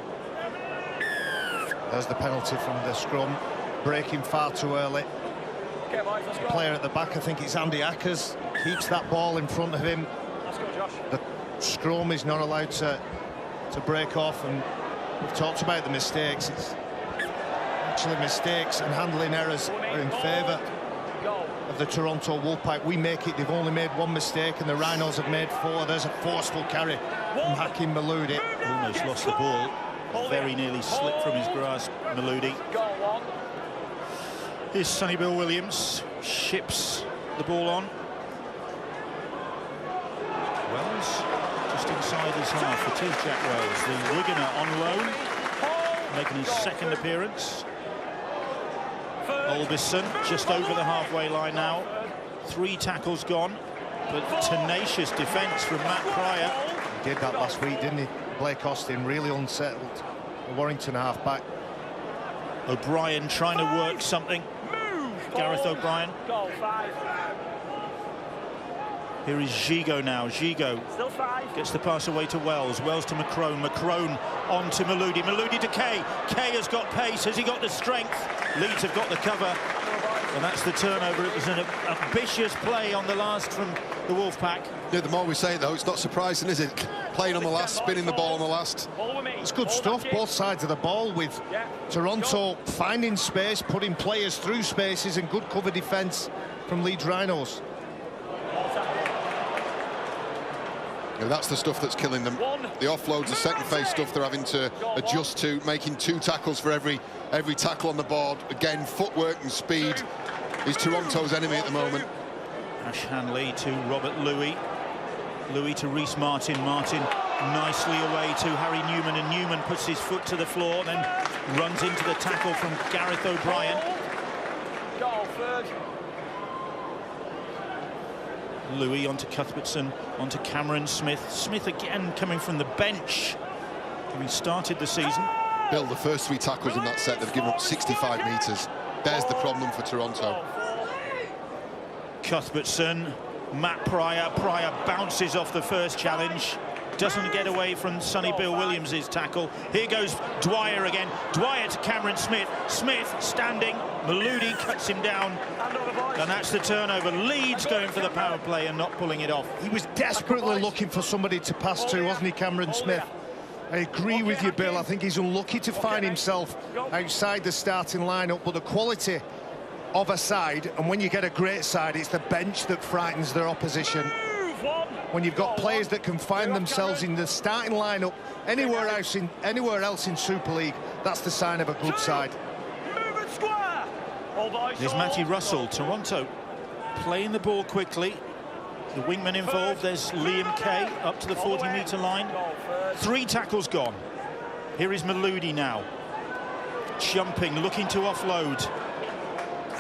There's the penalty from the scrum, breaking far too early. The player at the back, I think it's Andy Ackers, keeps that ball in front of him. The scrum is not allowed to break off, and we've talked about the mistakes. It's actually mistakes and handling errors are in favour of the Toronto Wolfpack. We make it, they've only made one mistake, and the Rhinos have made four. There's a forceful carry from Hakim Maludi. Almost lost the ball. Very nearly slipped from his grasp, Maludi. Here's Sonny Bill Williams, ships the ball on. Wells, just inside his half. It is Jack Wells, the Wiganer on loan, making his second appearance. Olbison just over the halfway line now. 3 tackles gone, but tenacious defence from Matt Pryor. He did that last week, didn't he? Blake Austin really unsettled the Warrington half-back. O'Brien trying to work something. Gareth O'Brien. Here is Gigot now. Gigot gets the pass away to Wells. Wells to McCrone. McCrone on to Maludi. Maludi to Kay. Kay has got pace. Has he got the strength? Leeds have got the cover. And that's the turnover. It was an ambitious play on the last from the Wolfpack. Yeah, the more we say it, though, it's not surprising, is it? Playing on the last, spinning the ball on the last. It's good stuff, both sides of the ball, with Toronto finding space, putting players through spaces, and good cover defence from Leeds Rhinos. Yeah, that's the stuff that's killing them. The offloads, the second phase stuff they're having to adjust to, making 2 tackles for every tackle on the board. Again, footwork and speed is Toronto's enemy at the moment. Ash Hanley to Robert Louis. Louis to Reece Martin. Martin nicely away to Harry Newman, and Newman puts his foot to the floor, then runs into the tackle from Gareth O'Brien. Louis onto Cuthbertson, onto Cameron Smith. Smith again coming from the bench, having started the season. Bill, the first 3 tackles in that set, they've given up 65 metres. There's the problem for Toronto. Cuthbertson, Matt Pryor. Pryor bounces off the first challenge. Doesn't get away from Sonny Bill Williams' tackle. Here goes Dwyer again. Dwyer to Cameron Smith. Smith standing. Maludi cuts him down. And that's the turnover. Leeds going for the power play and not pulling it off. He was desperately looking for somebody to pass to, wasn't he, Cameron Smith? I agree with you, Bill. I think he's unlucky to find himself outside the starting lineup, but the quality of a side, and when you get a great side, it's the bench that frightens their opposition. When you've got players that can find themselves in the starting lineup anywhere else in Super League, that's the sign of a good side. There's Matty Russell. Toronto playing the ball quickly. The wingman involved. There's Liam Kay up to the 40-metre line. 3 tackles gone. Here is Maludi now. Jumping, looking to offload.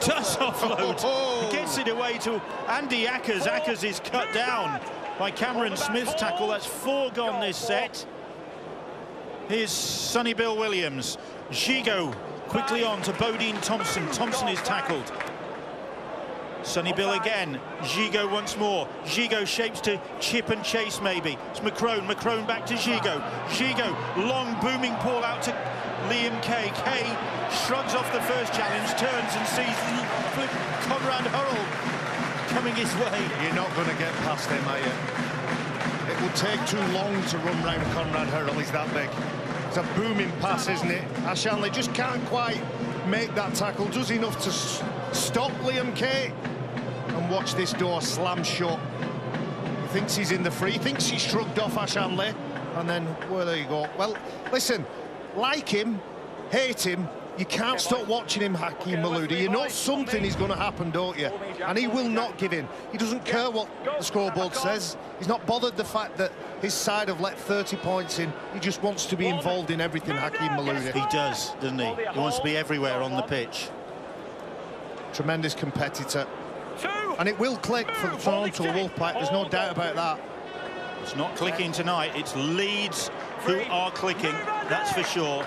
Does offload. Gets it away to Andy Ackers. Ackers is cut down by Cameron Smith's tackle. That's 4 gone this set. Here's Sonny Bill Williams. Gigot quickly on to Bodine Thompson. Thompson is tackled. Sonny Bill again. Gigot once more. Gigot shapes to chip and chase maybe. It's McCrone. McCrone back to Gigot. Gigot, long booming ball out to Liam Kay. Kay shrugs off the first challenge, turns and sees Conrad Hurrell coming his way. You're not going to get past him, are you? It will take too long to run round Conrad Hurrell. He's that big. It's a booming pass, isn't it? Ash Hanley just can't quite make that tackle. Does enough to Stop Liam Kay. And watch this door slam shut. He thinks he's in the free, thinks he shrugged off Ash Hanley. And then, well, there you go. Well, listen, like him, hate him, you can't stop watching him, Hakeem Malouda. You know something is going to happen, don't you? And he will not give in. He doesn't care what the scoreboard says. He's not bothered the fact that his side have let 30 points in. He just wants to be involved in everything, Hakeem Malouda. He does, doesn't he? He wants to be everywhere on the pitch. Tremendous competitor. And it will click for the Toronto Wolfpack, there's no doubt about that. It's not clicking tonight, it's Leeds who are clicking, that's for sure.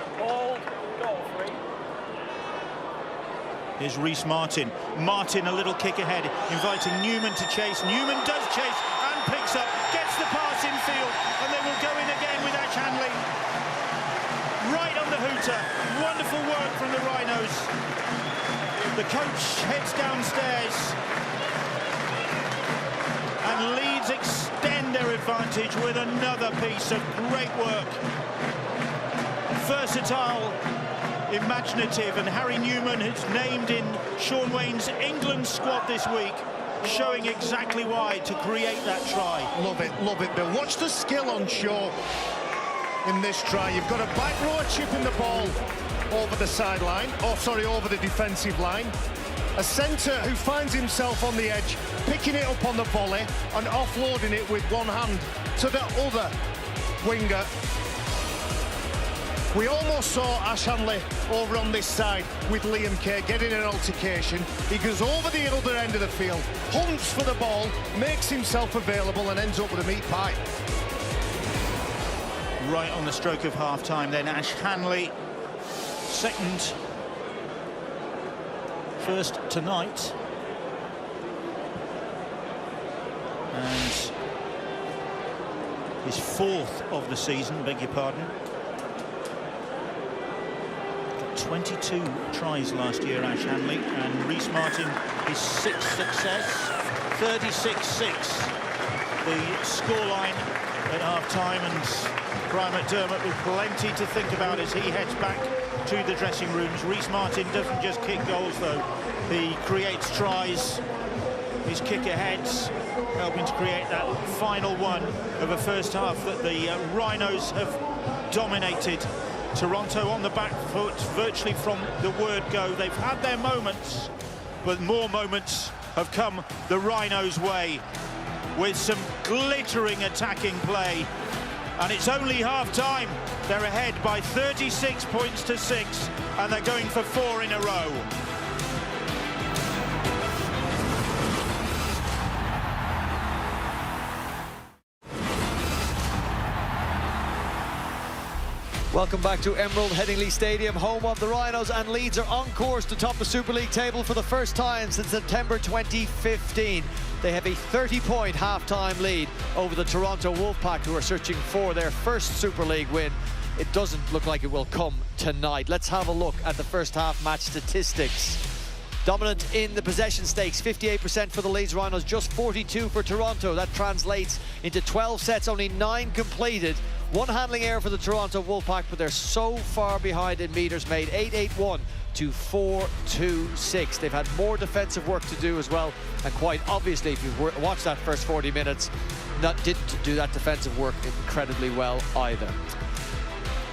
Here's Reece Martin. Martin, a little kick ahead, inviting Newman to chase. Newman does chase and picks up, gets the pass in field, and they will go in again with Ash Hanley. Right on the hooter. Wonderful work from the Rhinos. The coach heads downstairs. And Leeds extend their advantage with another piece of great work. Versatile, imaginative, and Harry Newman is named in Sean Wayne's England squad this week, showing exactly why to create that try. Love it, Bill. Watch the skill on show in this try. You've got a back rower chipping the ball over the sideline, over the defensive line. A centre who finds himself on the edge, picking it up on the volley and offloading it with one hand to the other winger. We almost saw Ash Hanley over on this side with Liam Kay getting an altercation. He goes over the other end of the field, hunts for the ball, makes himself available and ends up with a meat pie. Right on the stroke of half-time then, Ash Hanley, second. First tonight. And his fourth of the season, beg your pardon. 22 tries last year, Ash Hanley, and Reece Martin, his sixth success, 36-6. The scoreline at half-time, and Brian McDermott with plenty to think about as he heads back to the dressing rooms. Reece Martin doesn't just kick goals, though. He creates tries. His kick-aheads helping to create that final one of a first half that the Rhinos have dominated. Toronto on the back foot virtually from the word go. They've had their moments, but more moments have come the Rhinos' way with some glittering attacking play. And it's only half-time. They're ahead by 36 points to 6, and they're going for 4 in a row. Welcome back to Emerald Headingley Stadium, home of the Rhinos, and Leeds are on course to top the Super League table for the first time since September 2015. They have a 30-point half-time lead over the Toronto Wolfpack, who are searching for their first Super League win. It doesn't look like it will come tonight. Let's have a look at the first half match statistics. Dominant in the possession stakes, 58% for the Leeds Rhinos, just 42 for Toronto. That translates into 12 sets, only 9 completed. One handling error for the Toronto Wolfpack, but they're so far behind in meters made, 8-8-1 to 4-2-6. They've had more defensive work to do as well, and quite obviously, if you've watched that first 40 minutes, didn't do that defensive work incredibly well either.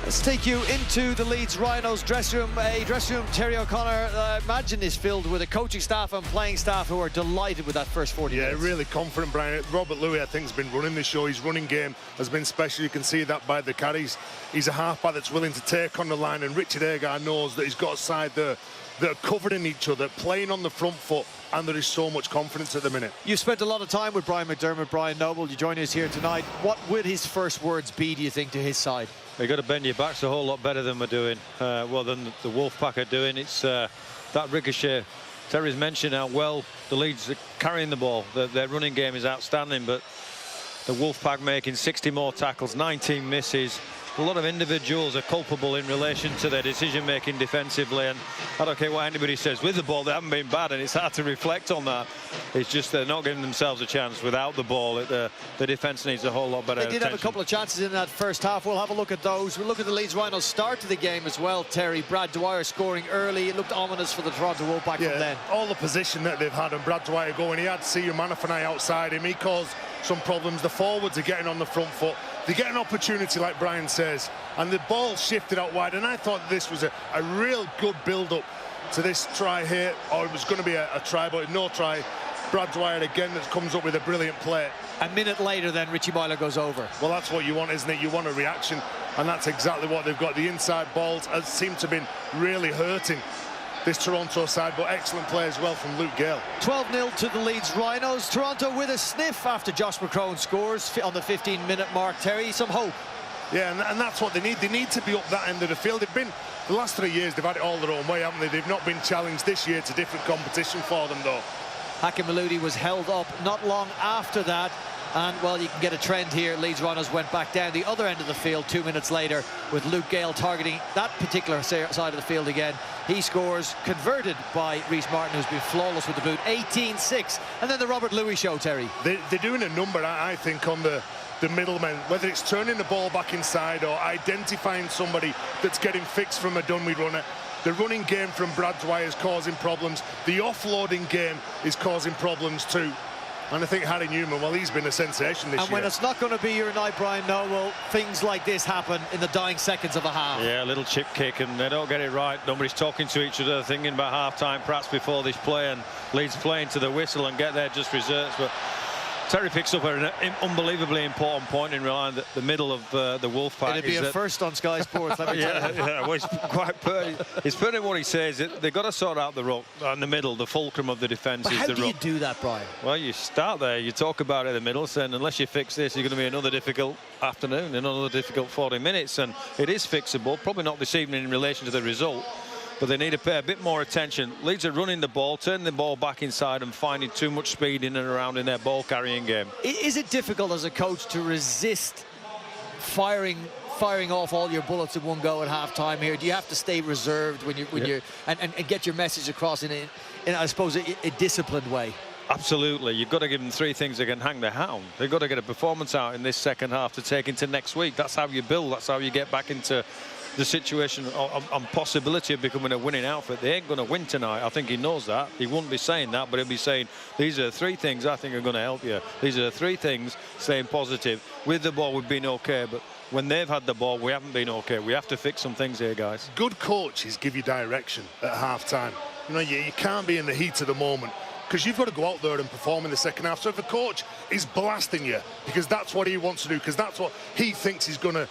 Let's take you into the Leeds Rhinos dressing room. A dressing room, Terry O'Connor, I imagine, is filled with a coaching staff and playing staff who are delighted with that first 40 minutes. Yeah, really confident, Brian. Robert Louis, I think, has been running the show. His running game has been special. You can see that by the carries. He's a halfback that's willing to take on the line, and Richard Agar knows that he's got a side there that are covering each other, playing on the front foot, and there is so much confidence at the minute. You've spent a lot of time with Brian McDermott. Brian Noble, you join us here tonight. What would his first words be, do you think, to his side? You've got to bend your backs a whole lot better than we're doing, well, than the Wolfpack are doing. It's that ricochet. Terry's mentioned how well the Leeds are carrying the ball. Their running game is outstanding, but the Wolfpack making 60 more tackles, 19 misses, a lot of individuals are culpable in relation to their decision-making defensively, and I don't care what anybody says, with the ball they haven't been bad, and it's hard to reflect on that. It's just they're not giving themselves a chance without the ball. The defence needs a whole lot better They did have a couple of chances in that first half. We'll have a look at those. We'll look at the Leeds Rhinos' start to the game as well, Terry. Brad Dwyer scoring early. It looked ominous for the Toronto Wolfpack from then. All the position that they've had, and Brad Dwyer going, he had Siu Manafanai outside him. He caused some problems. The forwards are getting on the front foot. They get an opportunity, like Brian says, and the ball shifted out wide, and I thought this was a real good build-up to this try here, or it was going to be a try, but no try. Brad Dwyer again that comes up with a brilliant play. A minute later then Richie Myler goes over. Well, that's what you want, isn't it? You want a reaction, and that's exactly what they've got. The inside balls seem to have been really hurting this Toronto side, but excellent play as well from Luke Gale. 12-0 to the Leeds Rhinos. Toronto with a sniff after Josh McCrone scores on the 15-minute mark. Terry, some hope. Yeah, and that's what they need. They need to be up that end of the field. They've been, the last 3 years, they've had it all their own way, haven't they? They've not been challenged this year. It's a different competition for them, though. Hakim Maludi was held up not long after that. And, well, you can get a trend here. Leeds Rhinos went back down the other end of the field 2 minutes later with Luke Gale targeting that particular side of the field again. He scores, converted by Reece Martin, who's been flawless with the boot. 18-6. And then the Robert Louis show, Terry. They're doing a number, I think, on the middlemen, whether it's turning the ball back inside or identifying somebody that's getting fixed from a dummy runner. The running game from Brad Dwyer is causing problems. The offloading game is causing problems too. And I think Harry Newman, well, he's been a sensation this year. And when it's not going to be your night, Brian Noble, things like this happen in the dying seconds of a half. Yeah, a little chip kick, and they don't get it right. Nobody's talking to each other, thinking about half-time perhaps before this play, and Leeds playing to the whistle and get there just reserves. But Terry picks up an unbelievably important point in relying that the middle of the Wolfpack. It'd be a first on Sky Sports, let me tell you. Yeah, well, it's pertinent what he says. They've got to sort out the ruck in the middle. The fulcrum of the defence is the ruck. How do you do that, Brian? Well, you start there. You talk about it in the middle, saying unless you fix this, you're going to be another difficult afternoon, another difficult 40 minutes. And it is fixable. Probably not this evening in relation to the result, but they need to pay a bit more attention. Leeds are running the ball, turning the ball back inside and finding too much speed in and around in their ball carrying game. Is it difficult as a coach to resist firing off all your bullets in one go at half-time here? Do you have to stay reserved when you're and get your message across in I suppose a disciplined way? Absolutely. You've got to give them three things that can hang their hat on. They've got to get a performance out in this second half to take into next week. That's how you build. That's how you get back into the situation on possibility of becoming a winning outfit. They ain't going to win tonight. I think he knows that. He wouldn't be saying that, but he'll be saying, these are the three things I think are going to help you. These are the three things, staying positive. With the ball, we've been okay, but when they've had the ball, we haven't been okay. We have to fix some things here, guys. Good coaches give you direction at half-time. You know, you can't be in the heat of the moment, because you've got to go out there and perform in the second half. So if a coach is blasting you because that's what he wants to do, because that's what he thinks he's going to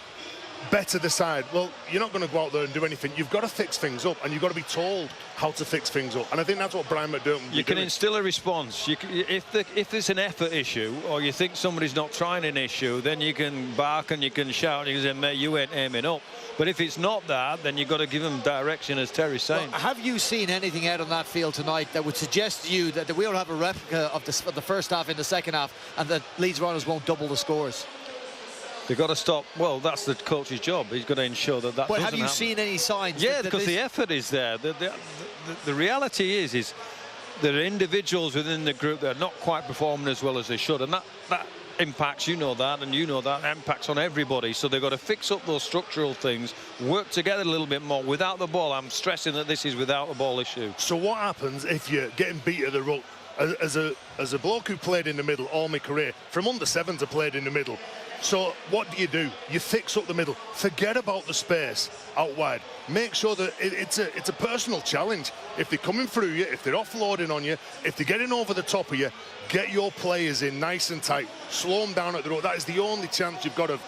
better the side, well, you're not going to go out there and do anything. You've got to fix things up, and you've got to be told how to fix things up. And I think that's what Brian McDermott will be doing. Instill a response. If there's an effort issue, or you think somebody's not trying an issue, then you can bark and you can shout and you can say, mate, you ain't aiming up. But if it's not that, then you've got to give them direction, as Terry's saying. Well, have you seen anything out on that field tonight that would suggest to you that we don't have a replica of the first half in the second half, and that Leeds Rhinos won't double the scores? They've got to stop. Well, that's the coach's job. He's got to ensure that doesn't happen. But have you seen any signs? Yeah, because the effort is there. The reality is there are individuals within the group that are not quite performing as well as they should, and that impacts, you know that, and you know that impacts on everybody. So they've got to fix up those structural things, work together a little bit more. Without the ball, I'm stressing that this is without the ball issue. So what happens if you're getting beat at the ruck? As a bloke who played in the middle all my career, from under sevens I played in the middle. So what do? You fix up the middle. Forget about the space out wide. Make sure that it's a personal challenge. If they're coming through you, if they're offloading on you, if they're getting over the top of you, get your players in nice and tight. Slow them down at the road. That is the only chance you've got of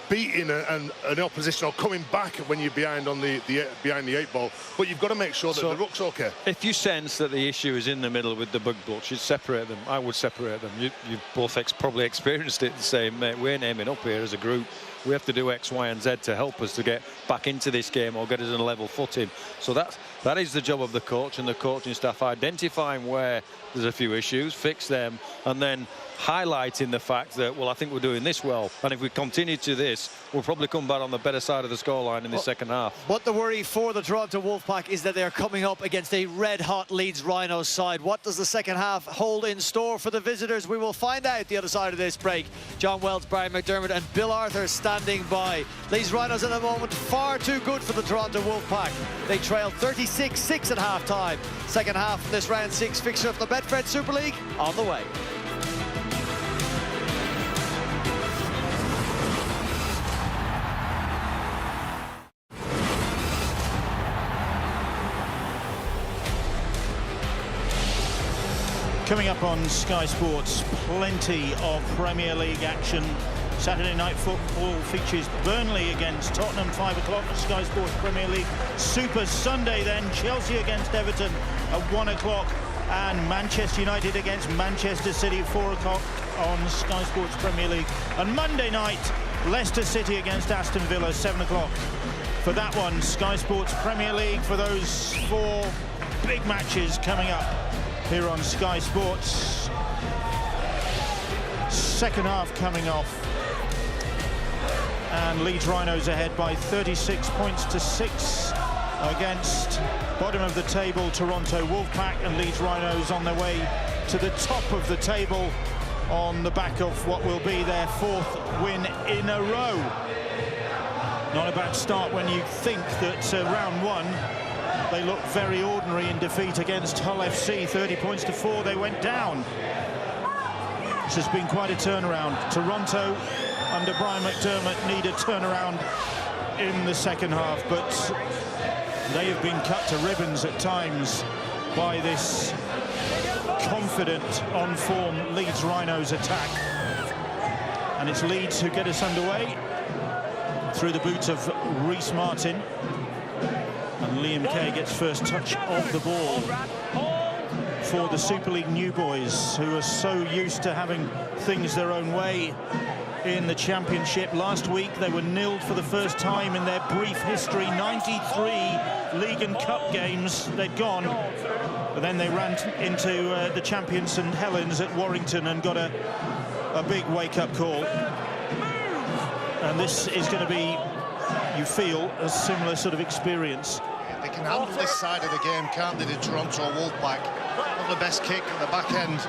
beating an opposition or coming back when you're behind on behind the eight ball. But you've got to make sure that the ruck's okay. If you sense that the issue is in the middle with the bug blocks, you'd separate them. I would separate them. You've both probably experienced it, saying, mate, we're aiming up here as a group. We have to do X, Y, and Z to help us to get back into this game or get us on a level footing. So that is the job of the coach and the coaching staff, identifying where there's a few issues, fix them, and then highlighting the fact that, well, I think we're doing this well, and if we continue to this, we'll probably come back on the better side of the scoreline in the second half. But the worry for the Toronto Wolfpack is that they're coming up against a red-hot Leeds Rhinos side. What does the second half hold in store for the visitors? We will find out the other side of this break. John Wells, Brian McDermott and Bill Arthur standing by. Leeds Rhinos at the moment far too good for the Toronto Wolfpack. They trail 36-6 at half-time. Second half of this round 6 fixture of the Betfred Super League on the way. Coming up on Sky Sports, plenty of Premier League action. Saturday night football features Burnley against Tottenham, 5 o'clock. Sky Sports Premier League Super Sunday then, Chelsea against Everton at 1 o'clock. And Manchester United against Manchester City, 4 o'clock on Sky Sports Premier League. And Monday night, Leicester City against Aston Villa, 7 o'clock. For that one, Sky Sports Premier League for those 4 big matches coming up here on Sky Sports. Second half coming off, and Leeds Rhinos ahead by 36 points to 6 against bottom of the table Toronto Wolfpack, and Leeds Rhinos on their way to the top of the table on the back of what will be their 4th win in a row. Not a bad start when you think that round 1 they looked very ordinary in defeat against Hull FC, 30 points to 4. They went down. This has been quite a turnaround. Toronto, under Brian McDermott, need a turnaround in the second half, but they have been cut to ribbons at times by this confident, on-form Leeds Rhinos attack. And it's Leeds who get us underway through the boot of Reece Martin. And Liam Kay gets first touch of the ball for the Super League new boys, who are so used to having things their own way in the Championship. Last week they were nilled for the first time in their brief history. 93 League and Cup games they'd gone, but then they ran into the champion St Helens at Warrington and got a big wake-up call. And this is going to be, you feel, a similar sort of experience. They can handle this side of the game, can't they, the Toronto Wolfpack? Not the best kick at the back end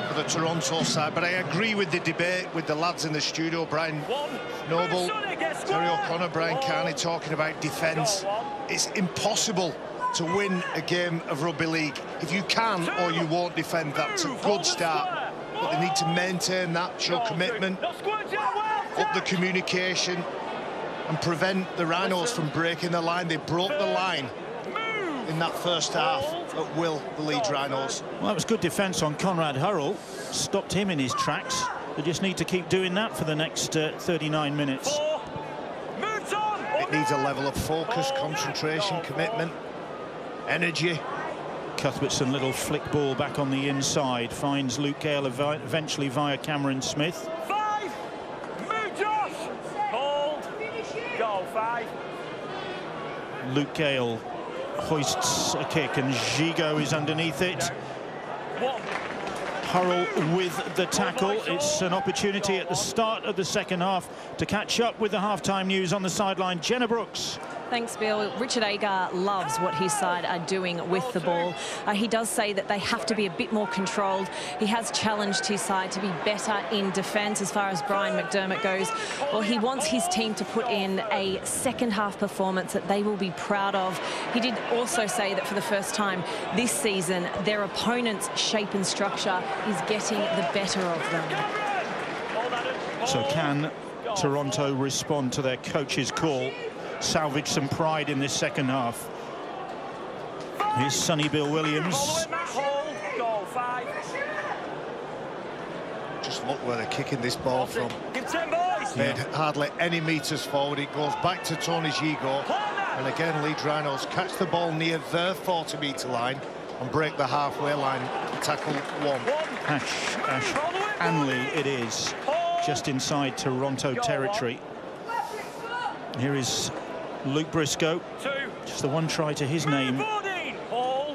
for the Toronto side, but I agree with the debate with the lads in the studio, Brian Noble, Terry O'Connor, Brian Carney, talking about defence. It's impossible to win a game of rugby league if you can or you won't defend. That's a good start, but they need to maintain that, show commitment, up the communication, and prevent the Rhinos from breaking the line. They broke the line in that first half at will, the Leeds Rhinos. Well, that was good defence on Conrad Hurrell. Stopped him in his tracks. They just need to keep doing that for the next 39 minutes. It needs a level of focus, concentration, commitment, energy. Cuthbertson, little flick ball back on the inside, finds Luke Gale eventually via Cameron Smith. 5. Move, Josh. Hold. Goal, 5. Luke Gale hoists a kick and Gigot is underneath it. 1. Hurrell with the tackle. It's an opportunity at the start of the second half to catch up with the halftime news on the sideline. Jenna Brooks. Thanks, Bill. Richard Agar loves what his side are doing with the ball. He does say that they have to be a bit more controlled. He has challenged his side to be better in defence. As far as Brian McDermott goes, well, he wants his team to put in a second half performance that they will be proud of. He did also say that for the first time this season, their opponent's shape and structure is getting the better of them. So can Toronto respond to their coach's call, salvage some pride in this second half? Here's Sonny Bill Williams. Just look where they're kicking this ball from. Made hardly any metres forward. It goes back to Tony Gigot. And again, Leeds Rhinos catch the ball near their 40-metre line and break the halfway line. Tackle 1. Ash Hanley it is, just inside Toronto territory. Here is Luke Briscoe, just the one try to his name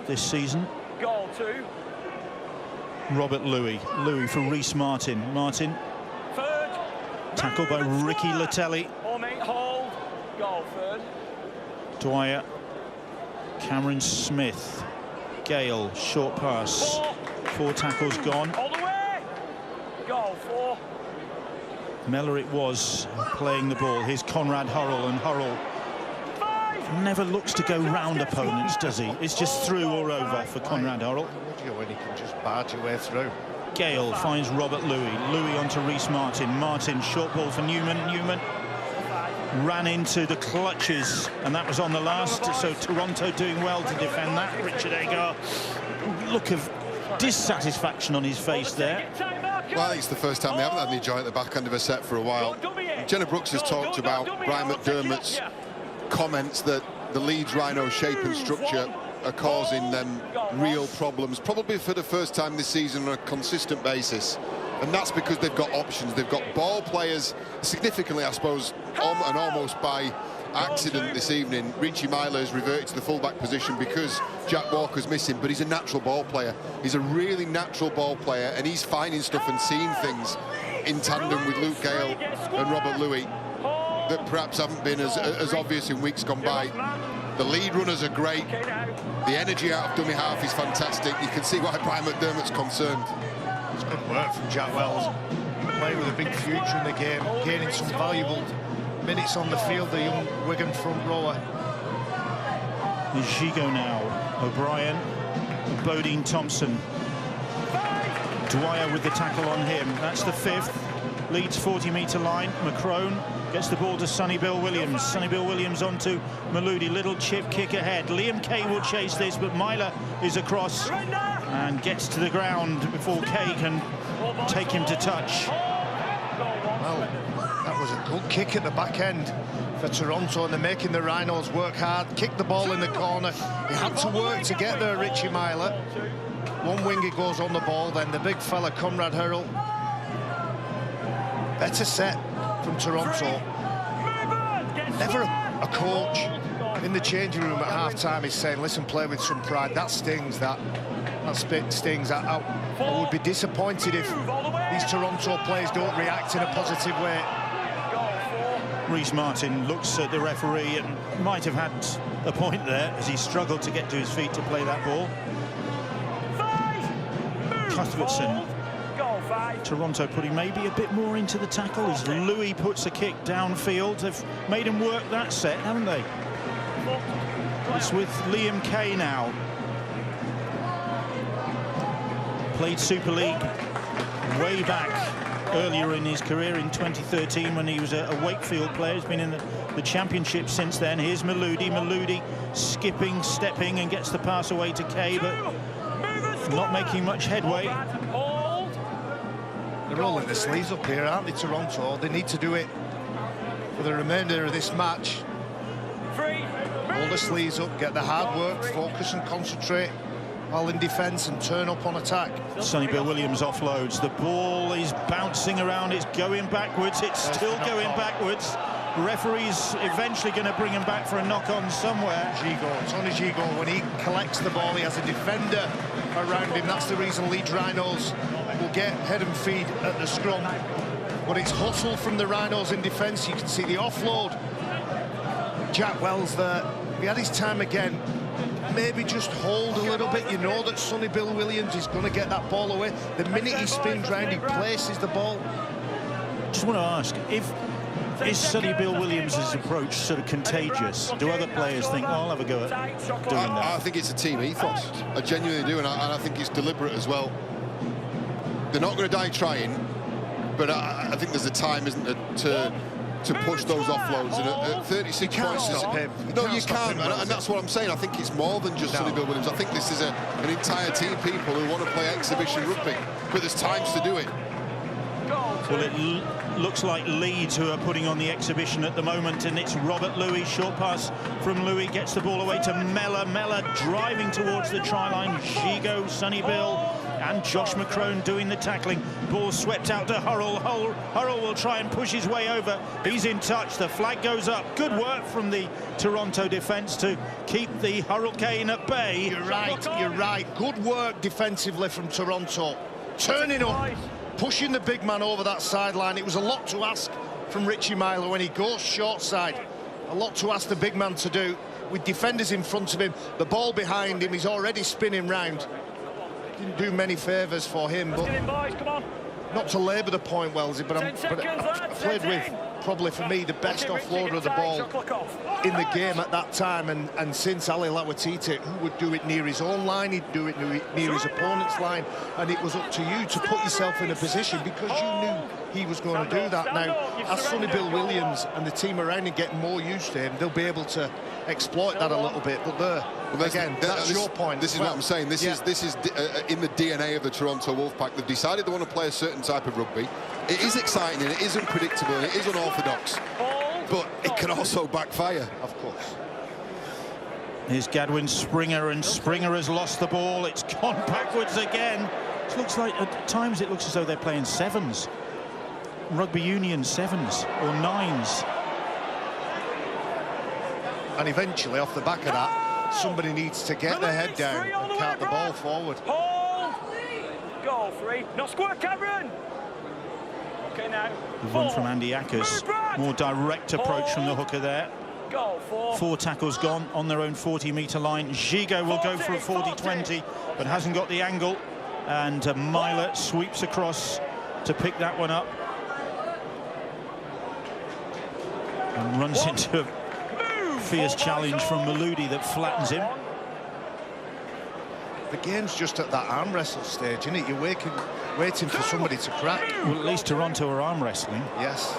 this season. Goal 2. Robert Louis. Louis for Reece Martin. Martin. Tackled by Ricky Latelli. Hold. Goal, third. Dwyer. Cameron Smith. Gale. Short pass. 4 tackles gone. All the way. Goal, 4. Mellor it was playing the ball. Here's Conrad Hurrell, and Hurrell never looks to go round opponents, does he? It's just through or over for Conrad Hurrell. When he can just barge your way through. Gale finds Robert Louis. Louis onto Reece Martin. Martin, short ball for Newman. Newman ran into the clutches, and that was on the last. So Toronto doing well to defend that. Richard Agar, look of dissatisfaction on his face there. Well, I think it's the first time they haven't had any joy at the back end of a set for a while. Jenna Brooks has talked about Brian McDermott's comments that the Leeds Rhino shape and structure are causing them real problems, probably for the first time this season on a consistent basis. And that's because they've got options. They've got ball players, significantly, I suppose, and almost by accident this evening. Richie Myler's reverted to the fullback position because Jack Walker's missing, but he's a natural ball player. He's a really natural ball player, and he's finding stuff and seeing things in tandem with Luke Gale and Robert Louis that perhaps haven't been as obvious in weeks gone by. The lead runners are great. The energy out of dummy half is fantastic. You can see why Brian McDermott's concerned. It's good work from Jack Wells. Playing with a big future in the game, gaining some valuable minutes on the field, the young Wigan front rower. Gigo now. O'Brien, Bodine Thompson. Dwyer with the tackle on him. That's the 5th. Leeds 40-metre line. McCrone gets the ball to Sonny Bill Williams. Sonny Bill Williams onto Maludi. Little chip kick ahead. Liam Kay will chase this, but Myler is across and gets to the ground before Kay can take him to touch. Well, that was a good kick at the back end for Toronto, and they're making the Rhinos work hard. Kick the ball in the corner. He had to work to get there, Richie Myler. One winger goes on the ball, then the big fella, Conrad Hurrell. Better set from Toronto. Never a coach in the changing room at half-time is saying, listen, play with some pride. That stings, that stings. I would be disappointed if these Toronto players don't react in a positive way. Reece Martin looks at the referee and might have had a point there as he struggled to get to his feet to play that ball. Cuthbertson. Toronto putting maybe a bit more into the tackle as Louis puts a kick downfield. They've made him work that set, haven't they? It's with Liam Kay now. Played Super League way back earlier in his career in 2013 when he was a Wakefield player. He's been in the championship since then. Here's Maludi. Maludi skipping, stepping, and gets the pass away to Kay, but not making much headway. They're rolling the sleeves up here, aren't they, Toronto? They need to do it for the remainder of this match. Roll the sleeves up, get the hard work, focus and concentrate while in defence and turn up on attack. Sonny Bill Williams offloads. The ball is bouncing around. It's going backwards. It's still going backwards. Referee's eventually going to bring him back for a knock-on somewhere. Tony Gigo, when he collects the ball, he has a defender around him. That's the reason Leeds Rhinos will get head and feed at the scrum. But it's hustle from the Rhinos in defence. You can see the offload. Jack Wells there. If he had his time again, maybe just hold a little bit. You know that Sonny Bill Williams is going to get that ball away. The minute he spins round, he places the ball. Just want to ask, is Sonny Bill Williams' approach sort of contagious? Do other players think, oh, I'll have a go at doing that? I think it's a team ethos. I genuinely do, and I think it's deliberate as well. They're not going to die trying, but I think there's a time, isn't there, to push those offloads. And at 36 points, no, you can't. And that's what I'm saying. I think it's more than just Sonny Bill Williams. I think this is an entire team of people who want to play exhibition rugby, but there's times to do it. Well, it looks like Leeds who are putting on the exhibition at the moment, and it's Robert Louis. Short pass from Louis, gets the ball away to Mellor. Mellor driving towards the try line. Gigo, Sonny Bill and Josh McCrone doing the tackling. Ball swept out to Hurrell. Hurrell will try and push his way over. He's in touch. The flag goes up. Good work from the Toronto defence to keep the hurricane at bay. You're right. Good work defensively from Toronto. turning up, pushing the big man over that sideline. It was a lot to ask from Richie Myler when he goes short side. A lot to ask the big man to do with defenders in front of him, the ball behind him. He's already spinning round. Didn't do many favours for him, but not to labour the point, Wellesley, but I played with probably for me the best offloader of the ball in the game at that time, and since Ali Lawatiti, who would do it near his own line, he'd do it near his opponent's line, and it was up to you to put yourself in a position because you knew he was going to do that. Now, as Sonny Bill Williams and the team around him get more used to him, they'll be able to exploit that a little bit. But again, that's your point. This is what I'm saying. This is in the DNA of the Toronto Wolfpack. They've decided they want to play a certain type of rugby. It is exciting and it is unpredictable and it is unorthodox, but it can also backfire. Of course. Here's Gadwin Springer, and Springer has lost the ball. It's gone backwards again. It looks like at times it looks as though they're playing sevens, rugby union sevens or nines. And eventually, off the back of that, somebody needs to get their head down and cart the ball forward. Hold. Goal 3. No square, Cameron. Okay, now. The run from Andy Ackers. More direct approach from the hooker there. Goal 4. 4 tackles gone on their own 40-metre line. Gigot will go for a 40-20, but hasn't got the angle. And Myler sweeps across to pick that one up. And runs into a fierce challenge from Maludi that flattens him. The game's just at that arm wrestle stage, isn't it? You're waiting for somebody to crack. Well, at least Toronto are arm wrestling. Yes.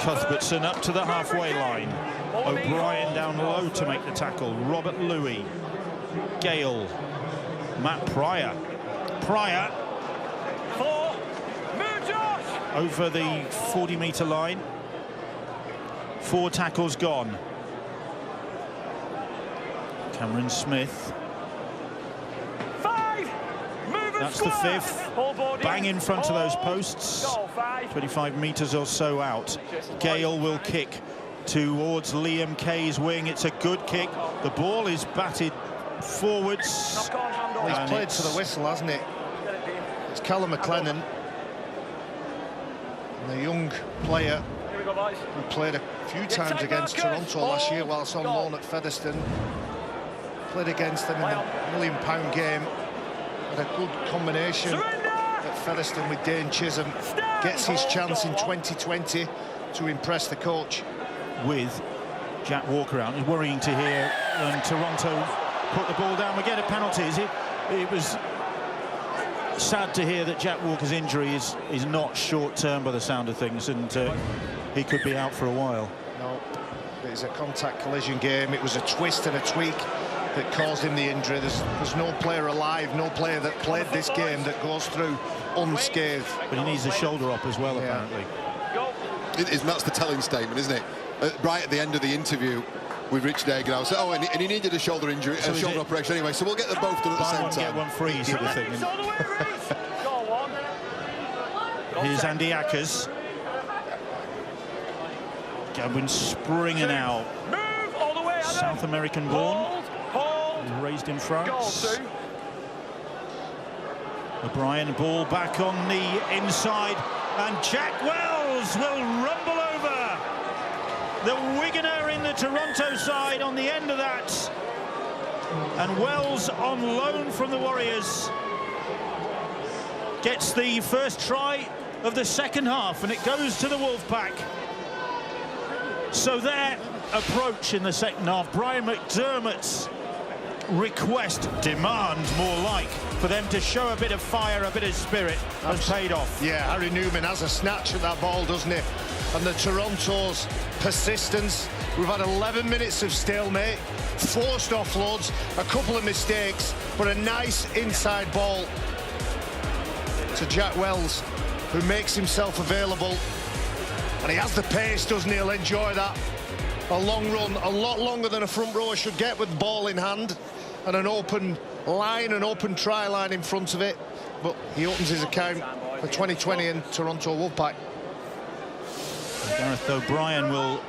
Cuthbertson up to the halfway line. O'Brien down low to make the tackle. Robert Louis. Gale. Matt Pryor. Pryor. 4. Move, Josh. Over the 40-metre line. 4 tackles gone. Cameron Smith. 5. Move. That's the 5th. Bang in front of those posts. 25 metres or so out. Gale will kick towards Liam Kay's wing. It's a good kick. The ball is batted forwards. Well, he's played to the whistle, hasn't it? It's Callum McLennan, the young player who played a few times against Toronto last year whilst on loan at Featherstone. Played against them in the £1 million game. Had a good combination at Featherstone with Dane Chisholm. Gets his chance in 2020 to impress the coach. With Jack Walker out, it's worrying to hear Toronto put the ball down. We get a penalty. It was sad to hear that Jack Walker's injury is not short-term by the sound of things, and he could be out for a while. No, it's a contact collision game. It was a twist and a tweak that caused him the injury. There's no player alive, no player that played this game that goes through unscathed. But he needs a shoulder up as well, apparently. That's the telling statement, isn't it? Right at the end of the interview with Richard Hagan, I was saying, and he needed a shoulder injury, a shoulder operation anyway, so we'll get them both done at the same time. Get one free sort of thing. Here's Andy Ackers. Gadwin Springer now. South American born. Raised in France. O'Brien, ball back on the inside, and Jack Wells will rumble over the Wiganer in the Toronto side on the end of that. And Wells, on loan from the Warriors, gets the first try of the second half, and it goes to the Wolfpack. So their approach in the second half, Brian McDermott's request, demand more like, for them to show a bit of fire, a bit of spirit, has paid off. Yeah, Harry Newman has a snatch at that ball, doesn't he? And the Toronto's persistence. We've had 11 minutes of stalemate, forced offloads, a couple of mistakes, but a nice inside ball to Jack Wells, who makes himself available. And he has the pace, doesn't he? He'll enjoy that. A long run, a lot longer than a front rower should get with the ball in hand, and an open line, an open try line in front of it. But he opens his account for 2020 in Toronto Wolfpack. Gareth O'Brien will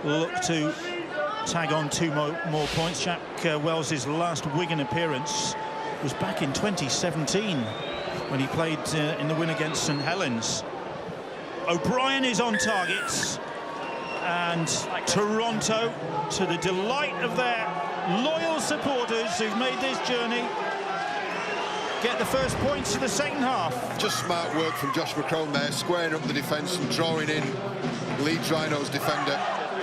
look to tag on 2 more points. Jack Wells' last Wigan appearance was back in 2017. when he played in the win against St Helens. O'Brien is on targets, and Toronto, to the delight of their loyal supporters who've made this journey, get the first points of the second half. Just smart work from Josh McCrone there, squaring up the defence and drawing in Leeds Rhinos defender.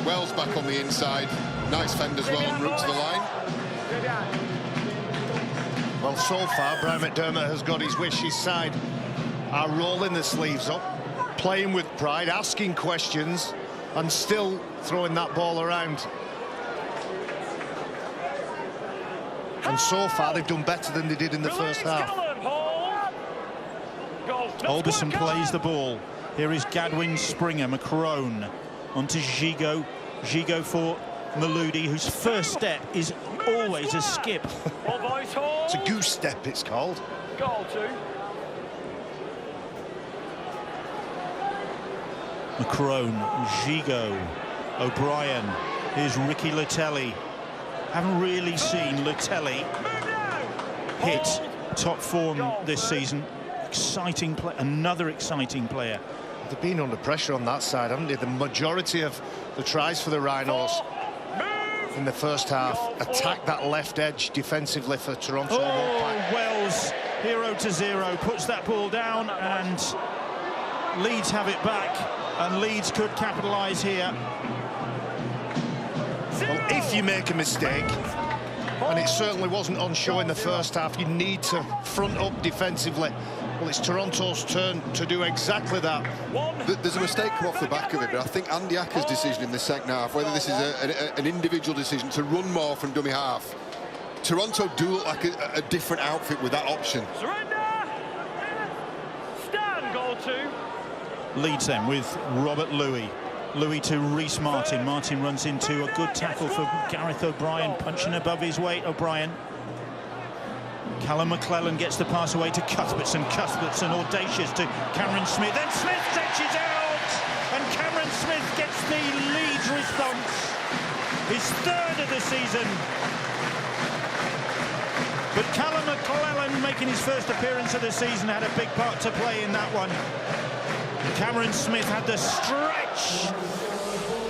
Wells back on the inside. Nice fend as well en route to the line. Well, so far, Brian McDermott has got his wish. His side are rolling the sleeves up, playing with pride, asking questions, and still throwing that ball around. And so far, they've done better than they did in the first half. Alderson plays the ball. Here is Gadwin Springer, McCrone onto Gigot. Gigot for Maludi, whose first step is always a skip. It's a goose step, it's called. Goal 2. McCrone, Gigot, O'Brien. Here's Ricky Latelli. Haven't really seen Latelli hit top form this season. Exciting play, another exciting player. They've been under pressure on that side, haven't they? The majority of the tries for the Rhinos in the first half attacked that left edge defensively for Toronto. Oh, Wells, 0-0, puts that ball down, and Leeds have it back, and Leeds could capitalise here. Well, if you make a mistake, and it certainly wasn't on show in the first half, you need to front up defensively. Well, it's Toronto's turn to do exactly that. There's a mistake come off the back of it, but I think Andy Acker's decision in the second half, whether this is an individual decision to run more from dummy half, Toronto do look like a different outfit with that option. Surrender! Stand, goal 2. Leeds then with Robert Louis. Louis to Reece Martin. Martin runs into a good tackle for Gareth O'Brien, punching above his weight. O'Brien. Callum McClellan gets the pass away to Cuthbertson. Cuthbertson audacious to Cameron Smith. Then Smith touches out, and Cameron Smith gets the Leeds response. His third of the season. But Callum McClellan, making his first appearance of the season, had a big part to play in that one. Cameron Smith had the stretch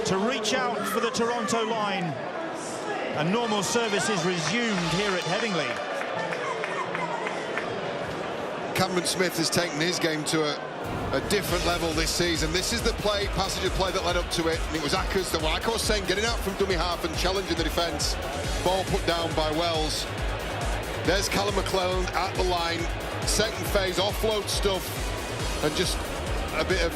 to reach out for the Toronto line. And normal service is resumed here at Headingley. Cameron Smith has taken his game to a different level this season. This is the passage of play that led up to it, and it was Ackers that, like I was saying, getting out from dummy half and challenging the defence. Ball put down by Wells. There's Callum McClellan at the line. Second phase offload stuff, and just a bit of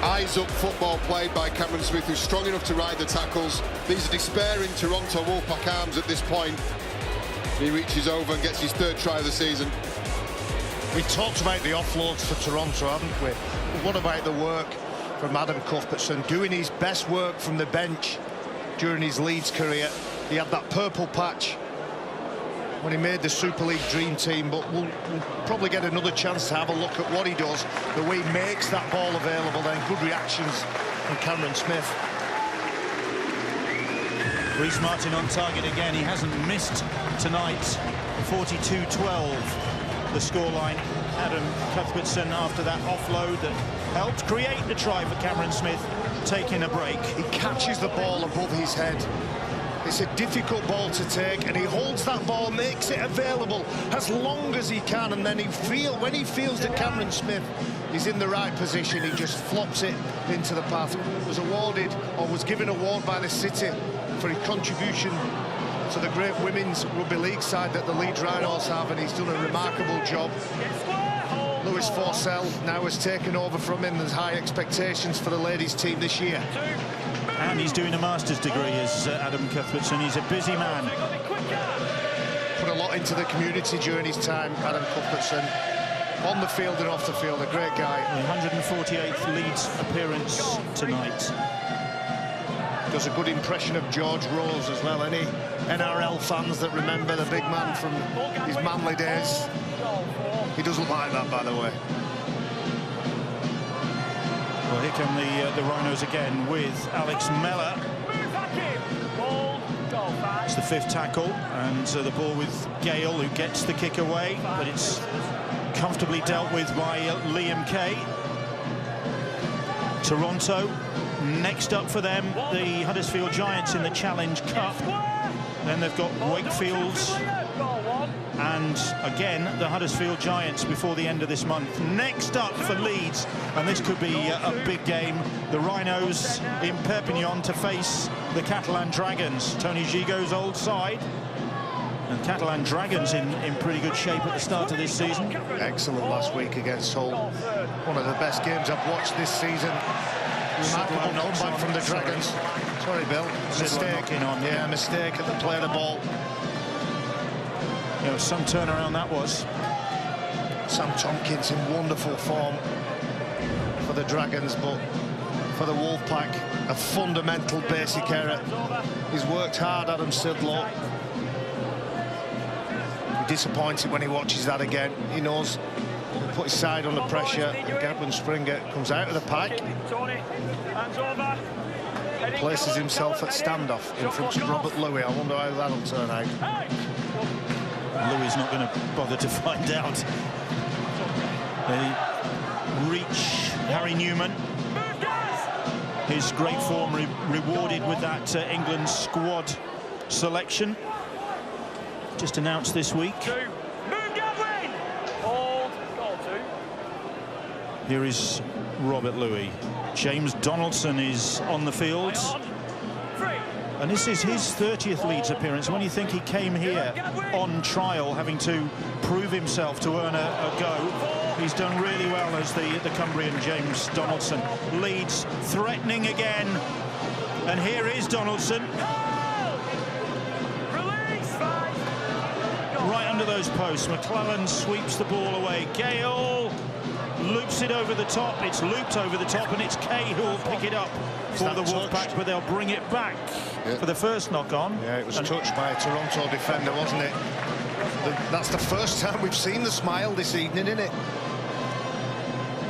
eyes-up football played by Cameron Smith, who's strong enough to ride the tackles. These are despairing Toronto Wolfpack arms at this point. He reaches over and gets his third try of the season. We talked about the offloads for Toronto, haven't we? What about the work from Adam Cuthbertson, doing his best work from the bench during his Leeds career? He had that purple patch when he made the Super League Dream Team, but we'll probably get another chance to have a look at what he does, the way he makes that ball available, then good reactions from Cameron Smith. Reece Martin on target again. He hasn't missed tonight. 42-12 the scoreline. Adam Cuthbertson after that offload that helped create the try for Cameron Smith, taking a break. He catches the ball above his head. It's a difficult ball to take, and he holds that ball, makes it available as long as he can, and then when he feels that Cameron Smith is in the right position, he just flops it into the path. Was awarded, or was given an award by the City for his contribution to the great women's rugby league side that the Leeds Rhinos have, and he's done a remarkable job. Lewis Forsell now has taken over from him. There's high expectations for the ladies team this year. And he's doing a master's degree as Adam Cuthbertson. He's a busy man. Put a lot into the community during his time, Adam Cuthbertson. On the field and off the field, a great guy. 148th Leeds appearance tonight. Does a good impression of George Rose as well. Any NRL fans that remember the big man from his Manly days? He doesn't like that, by the way. Well, here come the Rhinos again with Alex Mellor. It's the fifth tackle, and the ball with Gale, who gets the kick away, but it's comfortably dealt with by Liam Kay. Toronto, next up for them, the Huddersfield Giants in the Challenge Cup. Then they've got Wakefield's and again the Huddersfield Giants before the end of this month. Next up for Leeds, and this could be a big game, the Rhinos in Perpignan to face the Catalan Dragons, Tony Gigo's old side. And Catalan Dragons in pretty good shape at the start of this season. Excellent last week against Hull. One of the best games I've watched this season. Remarkable comeback from the Dragons. Sorry, Bill. Mistake. Yeah, mistake at the play of the ball. You know, some turnaround that was. Sam Tompkins in wonderful form for the Dragons, but for the Wolfpack, a fundamental basic error. He's worked hard, Adam Sidlow. Disappointed when he watches that again. He knows he'll put his side under pressure, and Gadwin Springer comes out of the pack, places himself at standoff in front of Robert Louis. I wonder how that'll turn out. Louis not going to bother to find out. They reach Harry Newman. His great form rewarded with that England squad selection. Just announced this week. Here is Robert Louis. James Donaldson is on the field. And this is his 30th Leeds appearance. When you think he came here on trial, having to prove himself to earn a go, he's done really well as the Cumbrian James Donaldson. Leeds threatening again. And here is Donaldson. Right under those posts. McClellan sweeps the ball away. Gale loops it over the top. It's looped over the top, and it's Kay who will pick it up for the Wolfpack, but they'll bring it back for the first knock-on. Yeah, it was touched by a Toronto defender, wasn't it? That's the first time we've seen the smile this evening, isn't it?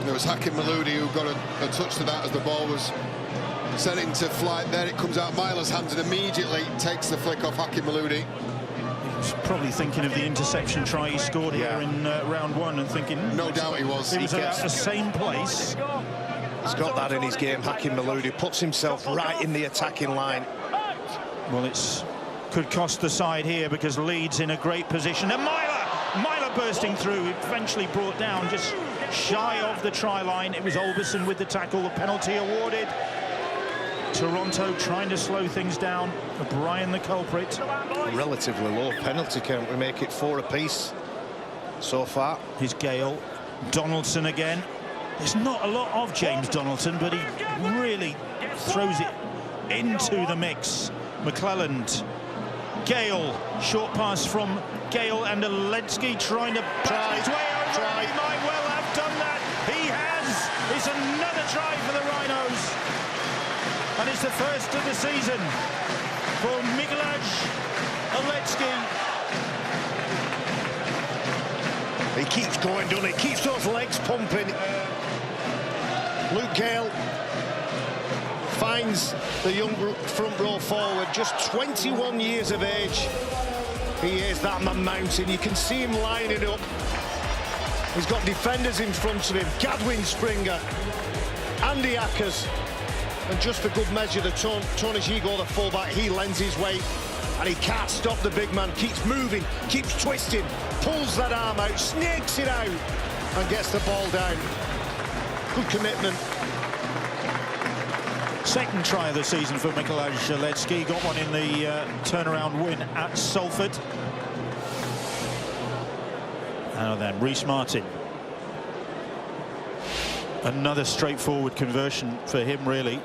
There was Hakim Maludi who got a touch to that as the ball was sent into flight. There it comes out Myler's hands and immediately takes the flick off Hakim Maludi. He was probably thinking of the interception try he scored here in round one and thinking... No doubt he was. He was at the same place. He's got that in his game, Hakim Maludi. Puts himself right in the attacking line. Well, it's could cost the side here because Leeds in a great position. And Myler bursting through, eventually brought down just shy of the try line. It was Olberson with the tackle, the penalty awarded. Toronto trying to slow things down. O'Brien the culprit. Relatively low penalty count. We make it 4 apiece so far. Here's Gale. Donaldson again. There's not a lot of James Donaldson, but he really throws it into the mix. McClelland. Gale. Short pass from Gale and Aletsky trying to battle his way over. He might well have done that. He has. It's another try for the Rhinos. And it's the first of the season for Mikołaj Aletsky. He keeps going, doesn't he? Keeps those legs pumping. Luke Gale finds the young front row forward, just 21 years of age. He is that man mountain. You can see him lining up. He's got defenders in front of him. Gadwin Springer, Andy Ackers. And just for good measure, the Tony Gigo, the fullback, he lends his weight. And he can't stop the big man. Keeps moving, keeps twisting, pulls that arm out, snakes it out, and gets the ball down. Good commitment. Second try of the season for Mikołaj Aletsky. Got one in the turnaround win at Salford. Now then, Reece Martin. Another straightforward conversion for him, really.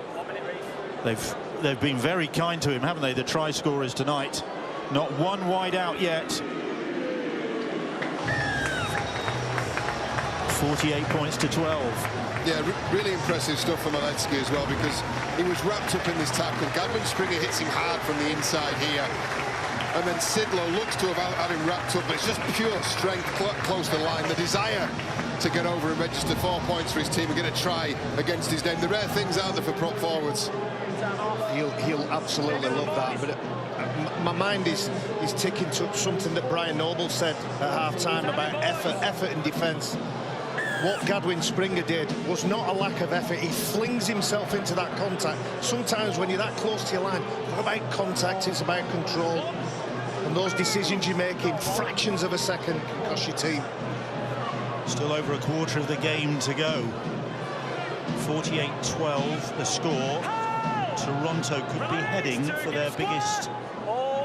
They've been very kind to him, haven't they, the try scorers tonight? Not one wide out yet. 48 points to 12. Yeah, really impressive stuff from Aletsky as well, because he was wrapped up in this tackle. Gadwin Springer hits him hard from the inside here. And then Sidlow looks to have had him wrapped up, but it's just pure strength close to the line. The desire to get over and register 4 points for his team and get a try against his name. The rare things out there for prop forwards. He'll absolutely love that. But my mind is ticking to something that Brian Noble said at half-time about effort and defence. What Gadwin Springer did was not a lack of effort. He flings himself into that contact. Sometimes when you're that close to your line, it's not about contact, it's about control. And those decisions you make in fractions of a second can cost your team. Still over a quarter of the game to go. 48-12 the score. Toronto could be heading for their biggest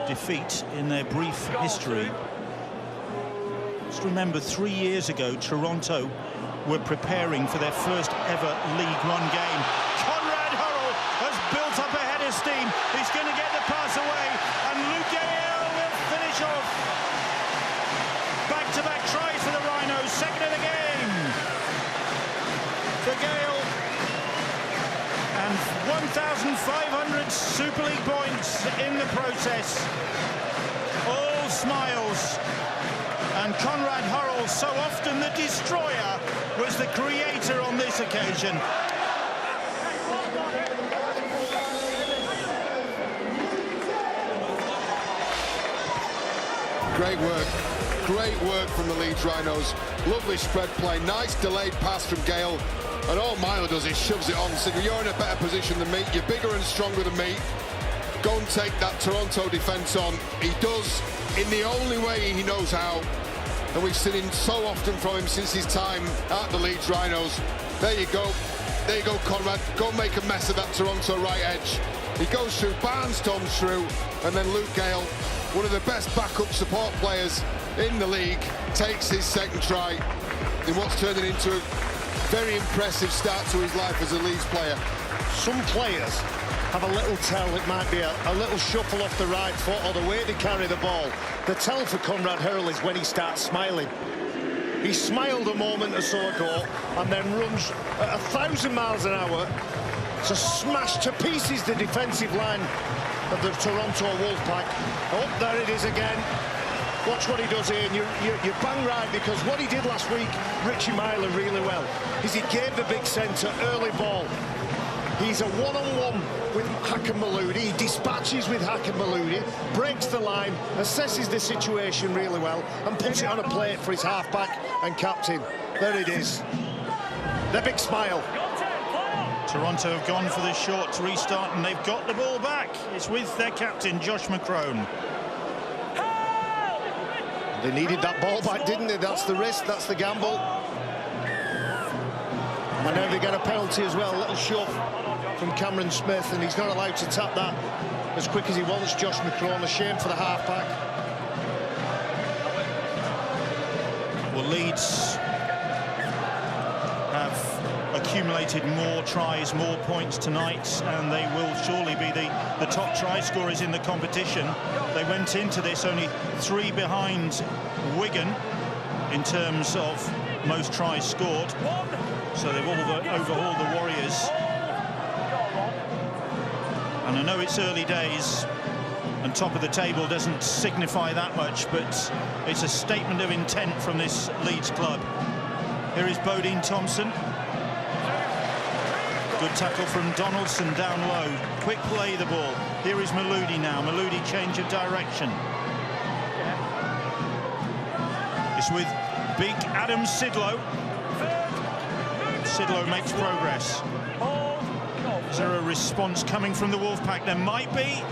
defeat in their brief history. Just remember, 3 years ago, Toronto were preparing for their first ever League One game. Conrad Hurrell has built up a head of steam. He's going to get the pass away, and Luke Gale will finish off. Back-to-back tries for the Rhinos, second of the game for Gale. And 1,500 Super League points in the process. All smiles. And Conrad Hurrell, so often the destroyer, was the creator on this occasion. Great work from the Leeds Rhinos. Lovely spread play, nice delayed pass from Gale. And all Milo does is shoves it on, saying, you're in a better position than me, you're bigger and stronger than me. Go and take that Toronto defence on. He does in the only way he knows how. And we've seen it so often from him since his time at the Leeds Rhinos. There you go, Conrad. Go make a mess of that Toronto right edge. He goes through, barnstorms through, and then Luke Gale, one of the best backup support players in the league, takes his second try in what's turning into a very impressive start to his life as a Leeds player. Some players have a little tell. It might be a little shuffle off the right foot or the way they carry the ball. The tell for Conrad Hurrell is when he starts smiling. He smiled a moment or so ago and then runs at 1,000 miles an hour to smash to pieces the defensive line of the Toronto Wolfpack. Oh, there it is again. Watch what he does here, and you're bang right, because what he did last week, Richie Myler, really well, is he gave the big centre early ball. He's a one-on-one with Hakan Maludi. He dispatches with Hakan Maludi, breaks the line, assesses the situation really well, and puts it on a plate for his half-back and captain. There it is. The big smile. Toronto have gone for the short restart, and they've got the ball back. It's with their captain, Josh McCrone. They needed that ball back, didn't they? That's the risk, that's the gamble. And now they get a penalty as well, a little shove from Cameron Smith, and he's not allowed to tap that as quick as he wants, Josh McCrone. A shame for the half-back. Well, Leeds have accumulated more tries, more points tonight, and they will surely be the top try scorers in the competition. They went into this only 3 behind Wigan in terms of most tries scored, so they've overhauled the Warriors. And I know it's early days and top of the table doesn't signify that much, but it's a statement of intent from this Leeds club. Here is Bodine Thompson. Good tackle from Donaldson down low. Quick play the ball. Here is Maludi now. Maludi change of direction. It's with big Adam Sidlow. Sidlow makes progress. Is there a response coming from the Wolfpack? There might be.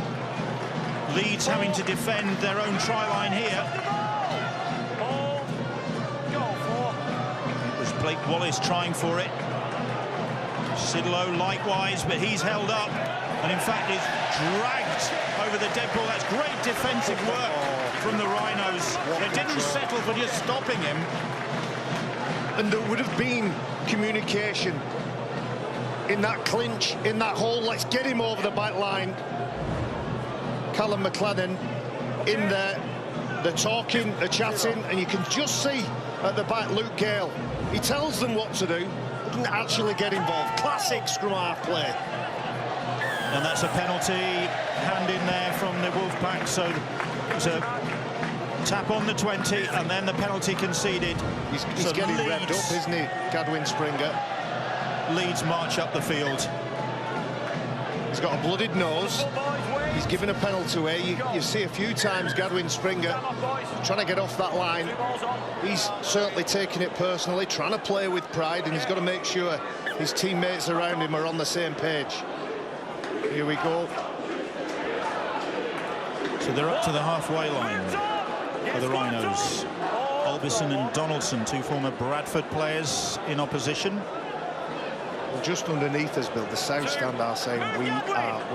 Leeds having to defend their own try line here. It was Blake Wallace trying for it. Sidlow likewise, but he's held up and in fact is dragged over the dead ball. That's great defensive work from the Rhinos. They didn't settle for just stopping him. And there would have been communication in that clinch, in that hole. Let's get him over the back line. Callum McLennan in there. They're talking, they're chatting, and you can just see at the back Luke Gale. He tells them what to do, doesn't actually get involved. Classic scrum half play. And that's a penalty, hand in there from the Wolfpack. So it's a tap on the 20, and then the penalty conceded. He's so getting Leeds, revved up, isn't he, Gadwin Springer? Leeds march up the field. He's got a blooded nose. He's given a penalty away. You see a few times Gadwin Springer trying to get off that line. He's certainly taking it personally, trying to play with pride, and he's got to make sure his teammates around him are on the same page. Here we go. So they're up to the halfway line for the Rhinos. Albison and Donaldson, two former Bradford players in opposition. Well, just underneath us, Bill, the South Stand are saying we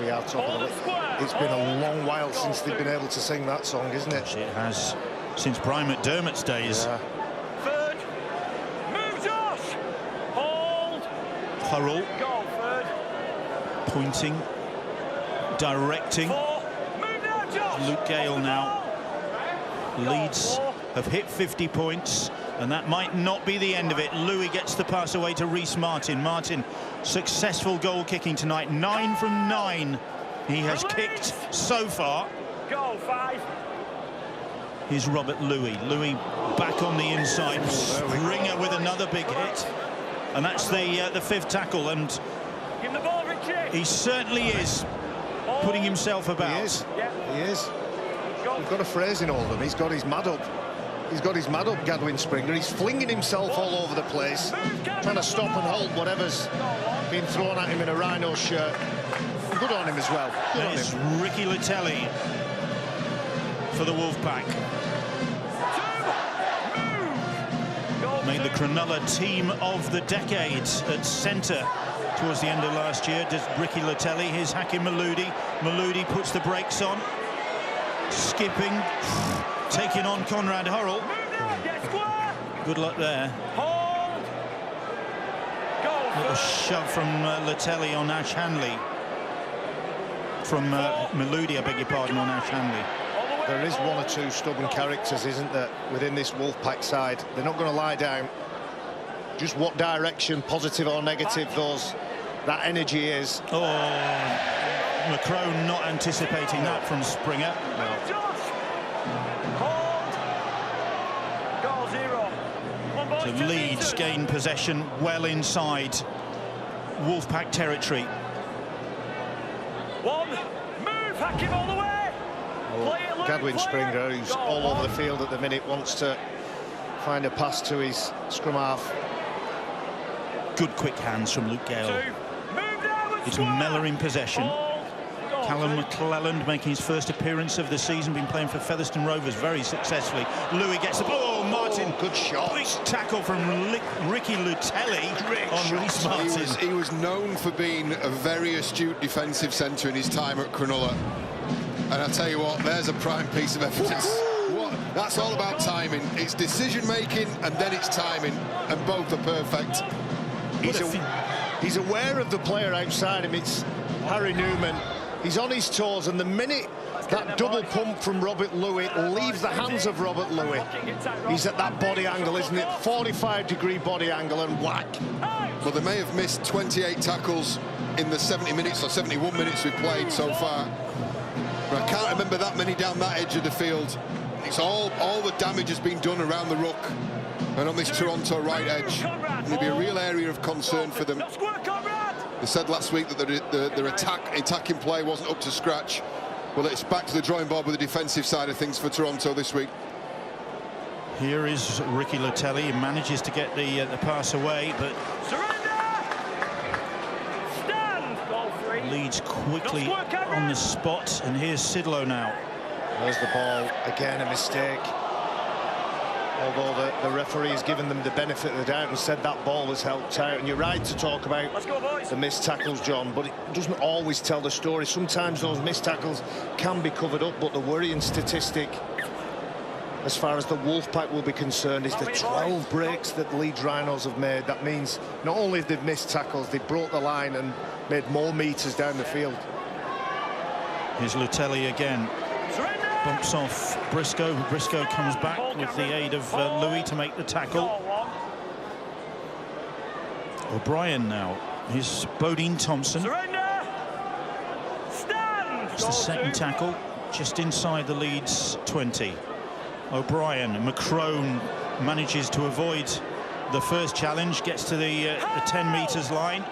are top of the league. It's been a long while since they've been able to sing that song, isn't it? It has, since Brian McDermott's days. Yeah. Third. Move, Josh. Hold. Hurrell Go, third. pointing, directing. Four. Move now, Josh. Luke Gale now. Leeds have hit 50 points, and that might not be the end of it. Louis gets the pass away to Reece Martin. Martin, successful goal kicking tonight. 9 from 9 he has kicked so far. Go, 5. Here's Robert Louis. Louis back on the inside. Springer with another big hit. And that's the fifth tackle. And Give him the ball, Richie. he certainly is putting himself about. He is. Yeah. He is. We've got a phrase in Oldham. He's got his mad up. He's got his mad up, Gadwin Springer. He's flinging himself all over the place, trying to stop and hold whatever's being thrown at him in a Rhino shirt. Good on him as well. Good on There's him. Ricky Latelli for the Wolfpack. Made the Cronulla team of the decade at centre towards the end of last year. Does Ricky Latelli. Here's Hakim Maloudi. Maloudi puts the brakes on. Skipping, taking on Conrad Hurrell. Good luck there. Little shove from Latelli on Ash Hanley. From Maloudi, I beg your pardon, on Ash Hanley. There is one or two stubborn characters, isn't there, within this Wolfpack side? They're not going to lie down. Just what direction, positive or negative, that energy is. Oh, Macron not anticipating that from Springer. So Leeds gain possession well inside Wolfpack territory. One. Move, Hakim all the way. Play it, Louis, Gadwin play Springer, it. who's Go all on. over the field at the minute, wants to find a pass to his scrum half. Good quick hands from Luke Gale. Two. Move now and It's square. Mellor in possession. Hold. Go, Callum two. McClelland making his first appearance of the season, been playing for Featherstone Rovers very successfully. Louis gets the ball. Oh, Martin. Good shot. Big tackle from Ricky Latelli on Reece Martin. He was known for being a very astute defensive centre in his time at Cronulla. And I tell you what, there's a prime piece of evidence. That's all about timing. It's decision-making and then it's timing, and both are perfect. He's aware of the player outside him. It's Harry Newman. He's on his toes, and the minute that double pump from Robert Louis leaves the hands of Robert Louis, he's at that body angle, isn't it? 45-degree body angle, and whack. Well, they may have missed 28 tackles in the 70 minutes or 71 minutes we've played so far. But I can't remember that many down that edge of the field. It's all the damage has been done around the ruck and on this Toronto right edge. And it'll be a real area of concern for them. They said last week that their attacking play wasn't up to scratch. Well, it's back to the drawing board with the defensive side of things for Toronto this week. Here is Ricky Latelli. He manages to get the pass away, but Leeds quickly on the spot. And here's Sidlow now. There's the ball. Again, a mistake. Although the referee has given them the benefit of the doubt and said that ball was helped out. And you're right to talk about the missed tackles, John, but it doesn't always tell the story. Sometimes those missed tackles can be covered up, but the worrying statistic, as far as the Wolfpack will be concerned, is the 12 breaks that Leeds Rhinos have made. That means not only have they missed tackles, they broke the line and made more metres down the field. Here's Latelli again. Bumps off Briscoe. Briscoe comes back with the aid of Louis to make the tackle. O'Brien now. Here's Bodine Thompson. It's the second tackle, just inside the Leeds 20. O'Brien, Macron manages to avoid the first challenge, gets to the 10 metres line.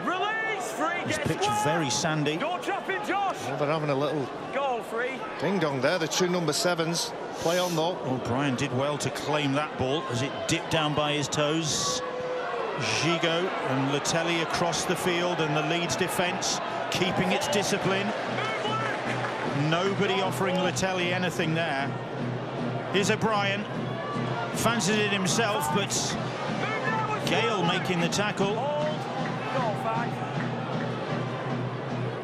Release! This pitch very sandy. Don't trap him, Josh. Well, they're having a little Goal free. ding-dong there, the two number 7s. Play on, though. O'Brien did well to claim that ball as it dipped down by his toes. Gigot and Latelli across the field, and the Leeds defence keeping its discipline. Nobody offering Latelli anything there. Here's O'Brien. Fancies it himself, but Gale making the tackle. Goal 5.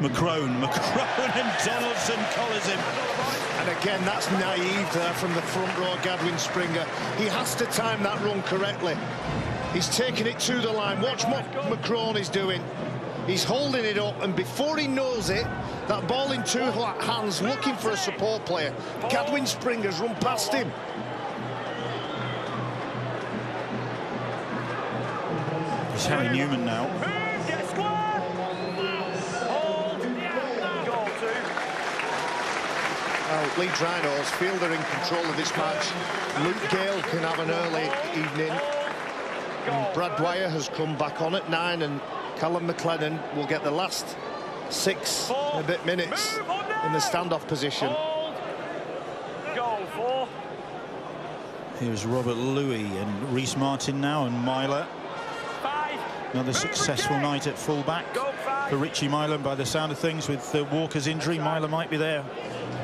Macron and Donaldson collars him. And again, that's naive there from the front row, Gadwin Springer. He has to time that run correctly. He's taking it to the line. Watch what Macron is doing. He's holding it up, and before he knows it, that ball in two hands, looking for a support player. Gadwin Springer's run past him. It's Harry Newman now. Get square. Hold. Goal 2. Well, Leeds Rhinos feel they're in control of this match. Luke Gale can have an early evening. And Brad Dwyer has come back on at 9, and Callum McLennan will get the last 6 and a bit minutes in the standoff position. Goal 4. Here's Robert Louis and Reece Martin now, and Myler. 5. Another successful night at fullback for Richie Myler. By the sound of things, with Walker's injury, Myler might be there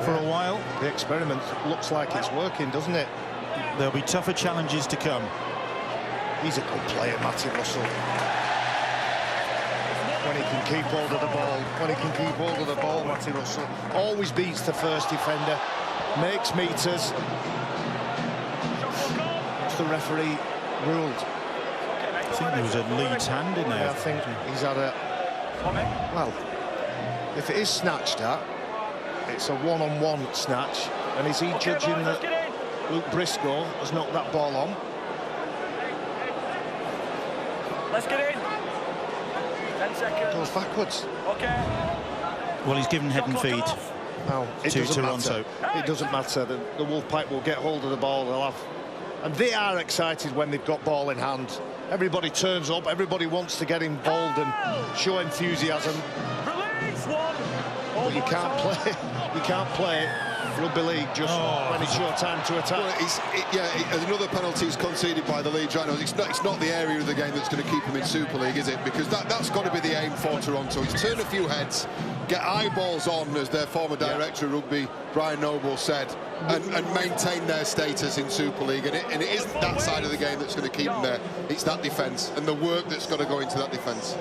for a while. The experiment looks like it's working, doesn't it? There'll be tougher challenges to come. He's a good player, Matty Russell. When he can keep hold of the ball, Matty Russell always beats the first defender, makes meters. What's the referee ruled? I think there was a Leeds hand in there. Yeah, I think he's had a... Well, if it is snatched at, it's a one-on-one snatch. And is he judging that Luke Briscoe has knocked that ball on? Let's get in. 10 seconds. Goes backwards. Okay. Well, he's given head and feet Well, it to doesn't Toronto. matter. It doesn't matter. The Wolfpack will get hold of the ball. They'll have, and they are excited when they've got ball in hand. Everybody turns up. Everybody wants to get involved and show enthusiasm. Release 1. But you can't play. You can't play rugby league just when it's your time to attack. Well, another penalty is conceded by the Leeds Rhinos. It's not the area of the game that's going to keep them in Super League, is it? Because that's got to be the aim for Toronto. It's turn a few heads, get eyeballs on, as their former director of rugby, Brian Noble, said, and maintain their status in Super League. And it isn't that side of the game that's going to keep them there. It's that defence and the work that's got to go into that defence.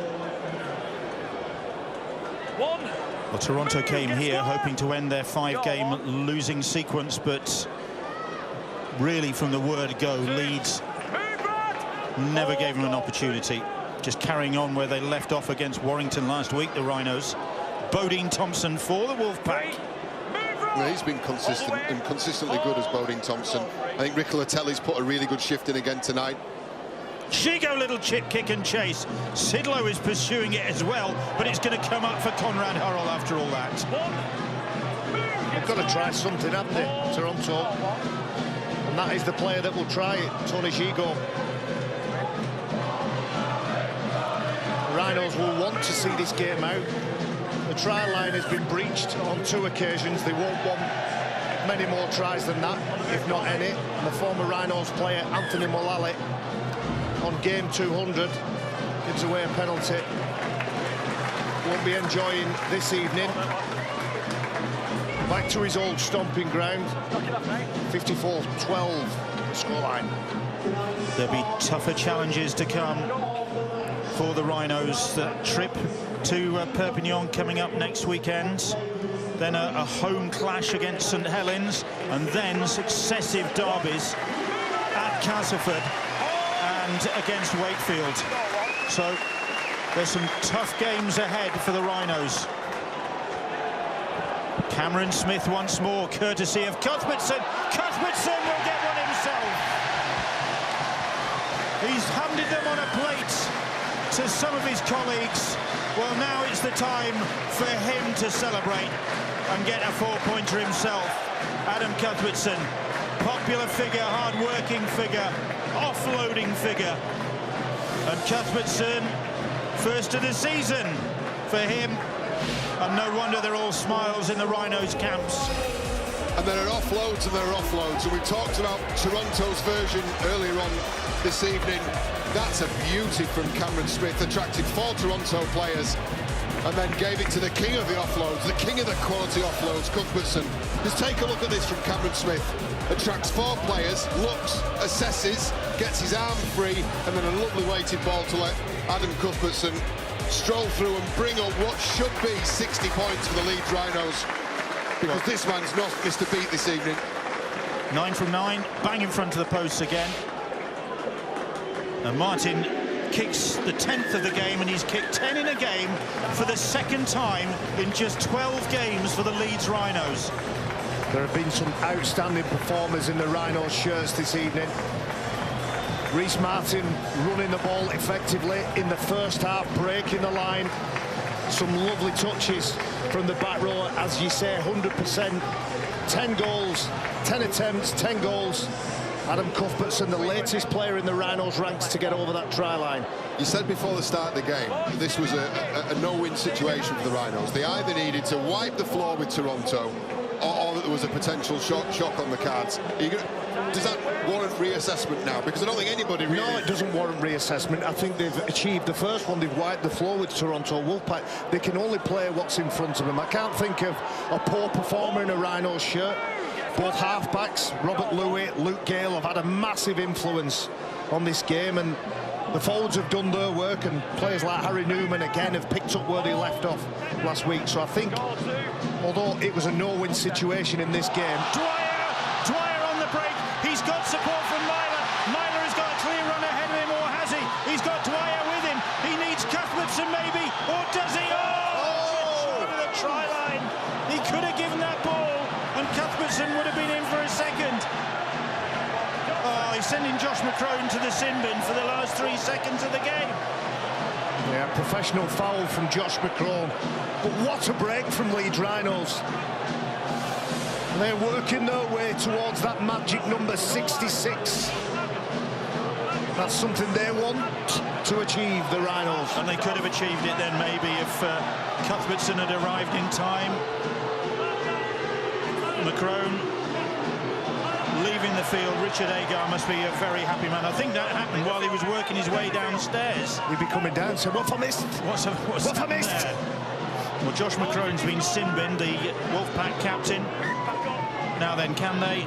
1. Well, Toronto came here hoping to end their 5-game losing sequence, but really from the word go, Leeds never gave them an opportunity. Just carrying on where they left off against Warrington last week, the Rhinos. Bodine Thompson for the Wolfpack. Well, he's been consistent and consistently good as Bodine Thompson. I think Rick Latelli's put a really good shift in again tonight. Gigot, little chip kick and chase. Sidlow is pursuing it as well, but it's going to come up for Conrad Hurrell after all that. They've got to try something, haven't they, Toronto? And that is the player that will try it, Tony Gigot. The Rhinos will want to see this game out. The try line has been breached on 2 occasions. They won't want many more tries than that, if not any. And the former Rhinos player, Anthony Mullally, on game 200, gives away a penalty. Won't be enjoying this evening. Back to his old stomping ground. 54-12 scoreline. There'll be tougher challenges to come for the Rhinos. That trip to Perpignan coming up next weekend. Then a home clash against St Helens, and then successive derbies at Castleford and against Wakefield. So there's some tough games ahead for the Rhinos. Cameron Smith once more, courtesy of Cuthbertson. Cuthbertson will get one himself. He's handed them on a plate to some of his colleagues. Well, now it's the time for him to celebrate and get a 4-pointer himself. Adam Cuthbertson, popular figure, hard-working figure, offloading figure. And Cuthbertson, first of the season. for him. And no wonder they're all smiles in the Rhinos camps. And there are offloads and there are offloads. And we talked about Toronto's version earlier on this evening. That's a beauty from Cameron Smith. Attracted 4 Toronto players and then gave it to the king of the offloads, the king of the quality offloads, Cuthbertson. Just take a look at this from Cameron Smith. Attracts 4 players, looks, assesses, gets his arm free, and then a lovely weighted ball to let Adam Cuthbertson stroll through and bring up what should be 60 points for the Leeds Rhinos, because this man's not missed a beat this evening. 9 from 9, bang in front of the posts again. And Martin kicks the 10th of the game, and he's kicked 10 in a game for the second time in just 12 games for the Leeds Rhinos. There have been some outstanding performers in the Rhinos shirts this evening. Reece Martin running the ball effectively in the first half, breaking the line. Some lovely touches from the back row, as you say, 100%. 10 goals, 10 attempts, 10 goals. Adam Cuthbertson, the latest player in the Rhinos ranks to get over that try line. You said before the start of the game this was a no-win situation for the Rhinos. They either needed to wipe the floor with Toronto, or that there was a potential shock on the cards. Does that warrant reassessment now? Because I don't think anybody really... No, it doesn't warrant reassessment. I think they've achieved the first one. They've wiped the floor with Toronto. Wolfpack, they can only play what's in front of them. I can't think of a poor performer in a Rhinos shirt. Both halfbacks, Robert Louis, Luke Gale, have had a massive influence on this game, and the forwards have done their work, and players like Harry Newman again have picked up where they left off last week. So I think, although it was a no-win situation in this game... Dwyer on the break. He's got support from Myler. Myler has got a clear run ahead of him, or has he? He's got Dwyer with him. He needs Cuthbertson maybe, or does he? Oh! Short of the try line. He could have given that ball, and Cuthbertson would have been in for a second. Oh, he's sending Josh McCrone to the sin bin for the last 3 seconds of the game. Yeah, professional foul from Josh McCrone. But what a break from Leeds Rhinos. They're working their way towards that magic number 66. That's something they want to achieve, the Rhinos. And they could have achieved it then maybe if Cuthbertson had arrived in time. McCrone leaving the field. Richard Agar must be a very happy man. I think that happened while he was working his way downstairs. He'd be coming down, so what if I missed? What if I missed? There? Well, Josh McCrone's been sin-binned, the Wolfpack captain. Now then, can they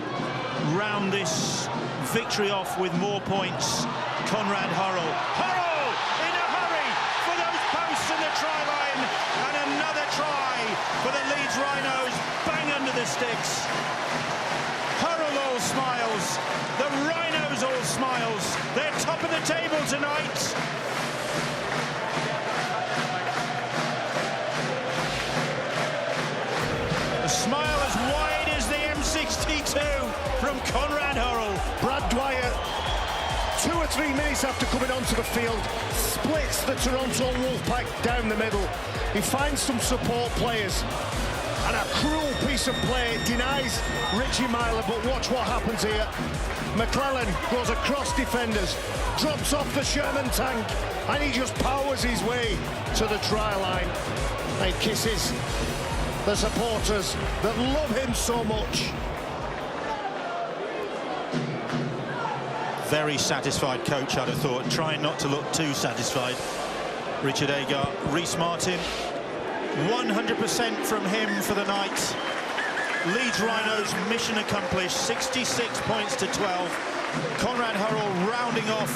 round this victory off with more points? Conrad Hurrell. Hurrell in a hurry for those posts and the try line. And another try for the Leeds Rhinos. Bang under the sticks. Hurrell all smiles. The Rhinos all smiles. They're top of the table tonight. A smile as wide as the M62 from Conrad Hurrell. Brad Dwyer, 2 or 3 minutes after coming onto the field, splits the Toronto Wolfpack down the middle. He finds some support players, and a cruel piece of play denies Richie Myler, but watch what happens here. McClellan goes across defenders, drops off the Sherman tank, and he just powers his way to the try line. And he kisses the supporters that love him so much. Very satisfied coach, I'd have thought, trying not to look too satisfied. Richard Agar, Reece Martin, 100% from him for the night. Leeds Rhinos mission accomplished, 66 points to 12. Conrad Hurrell rounding off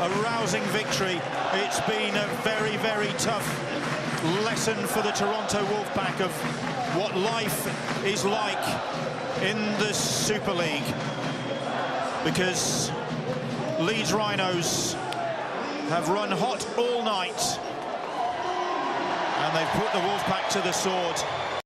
a rousing victory. It's been a very, very tough lesson for the Toronto Wolfpack of what life is like in the Super League, because Leeds Rhinos have run hot all night and they've put the Wolfpack to the sword.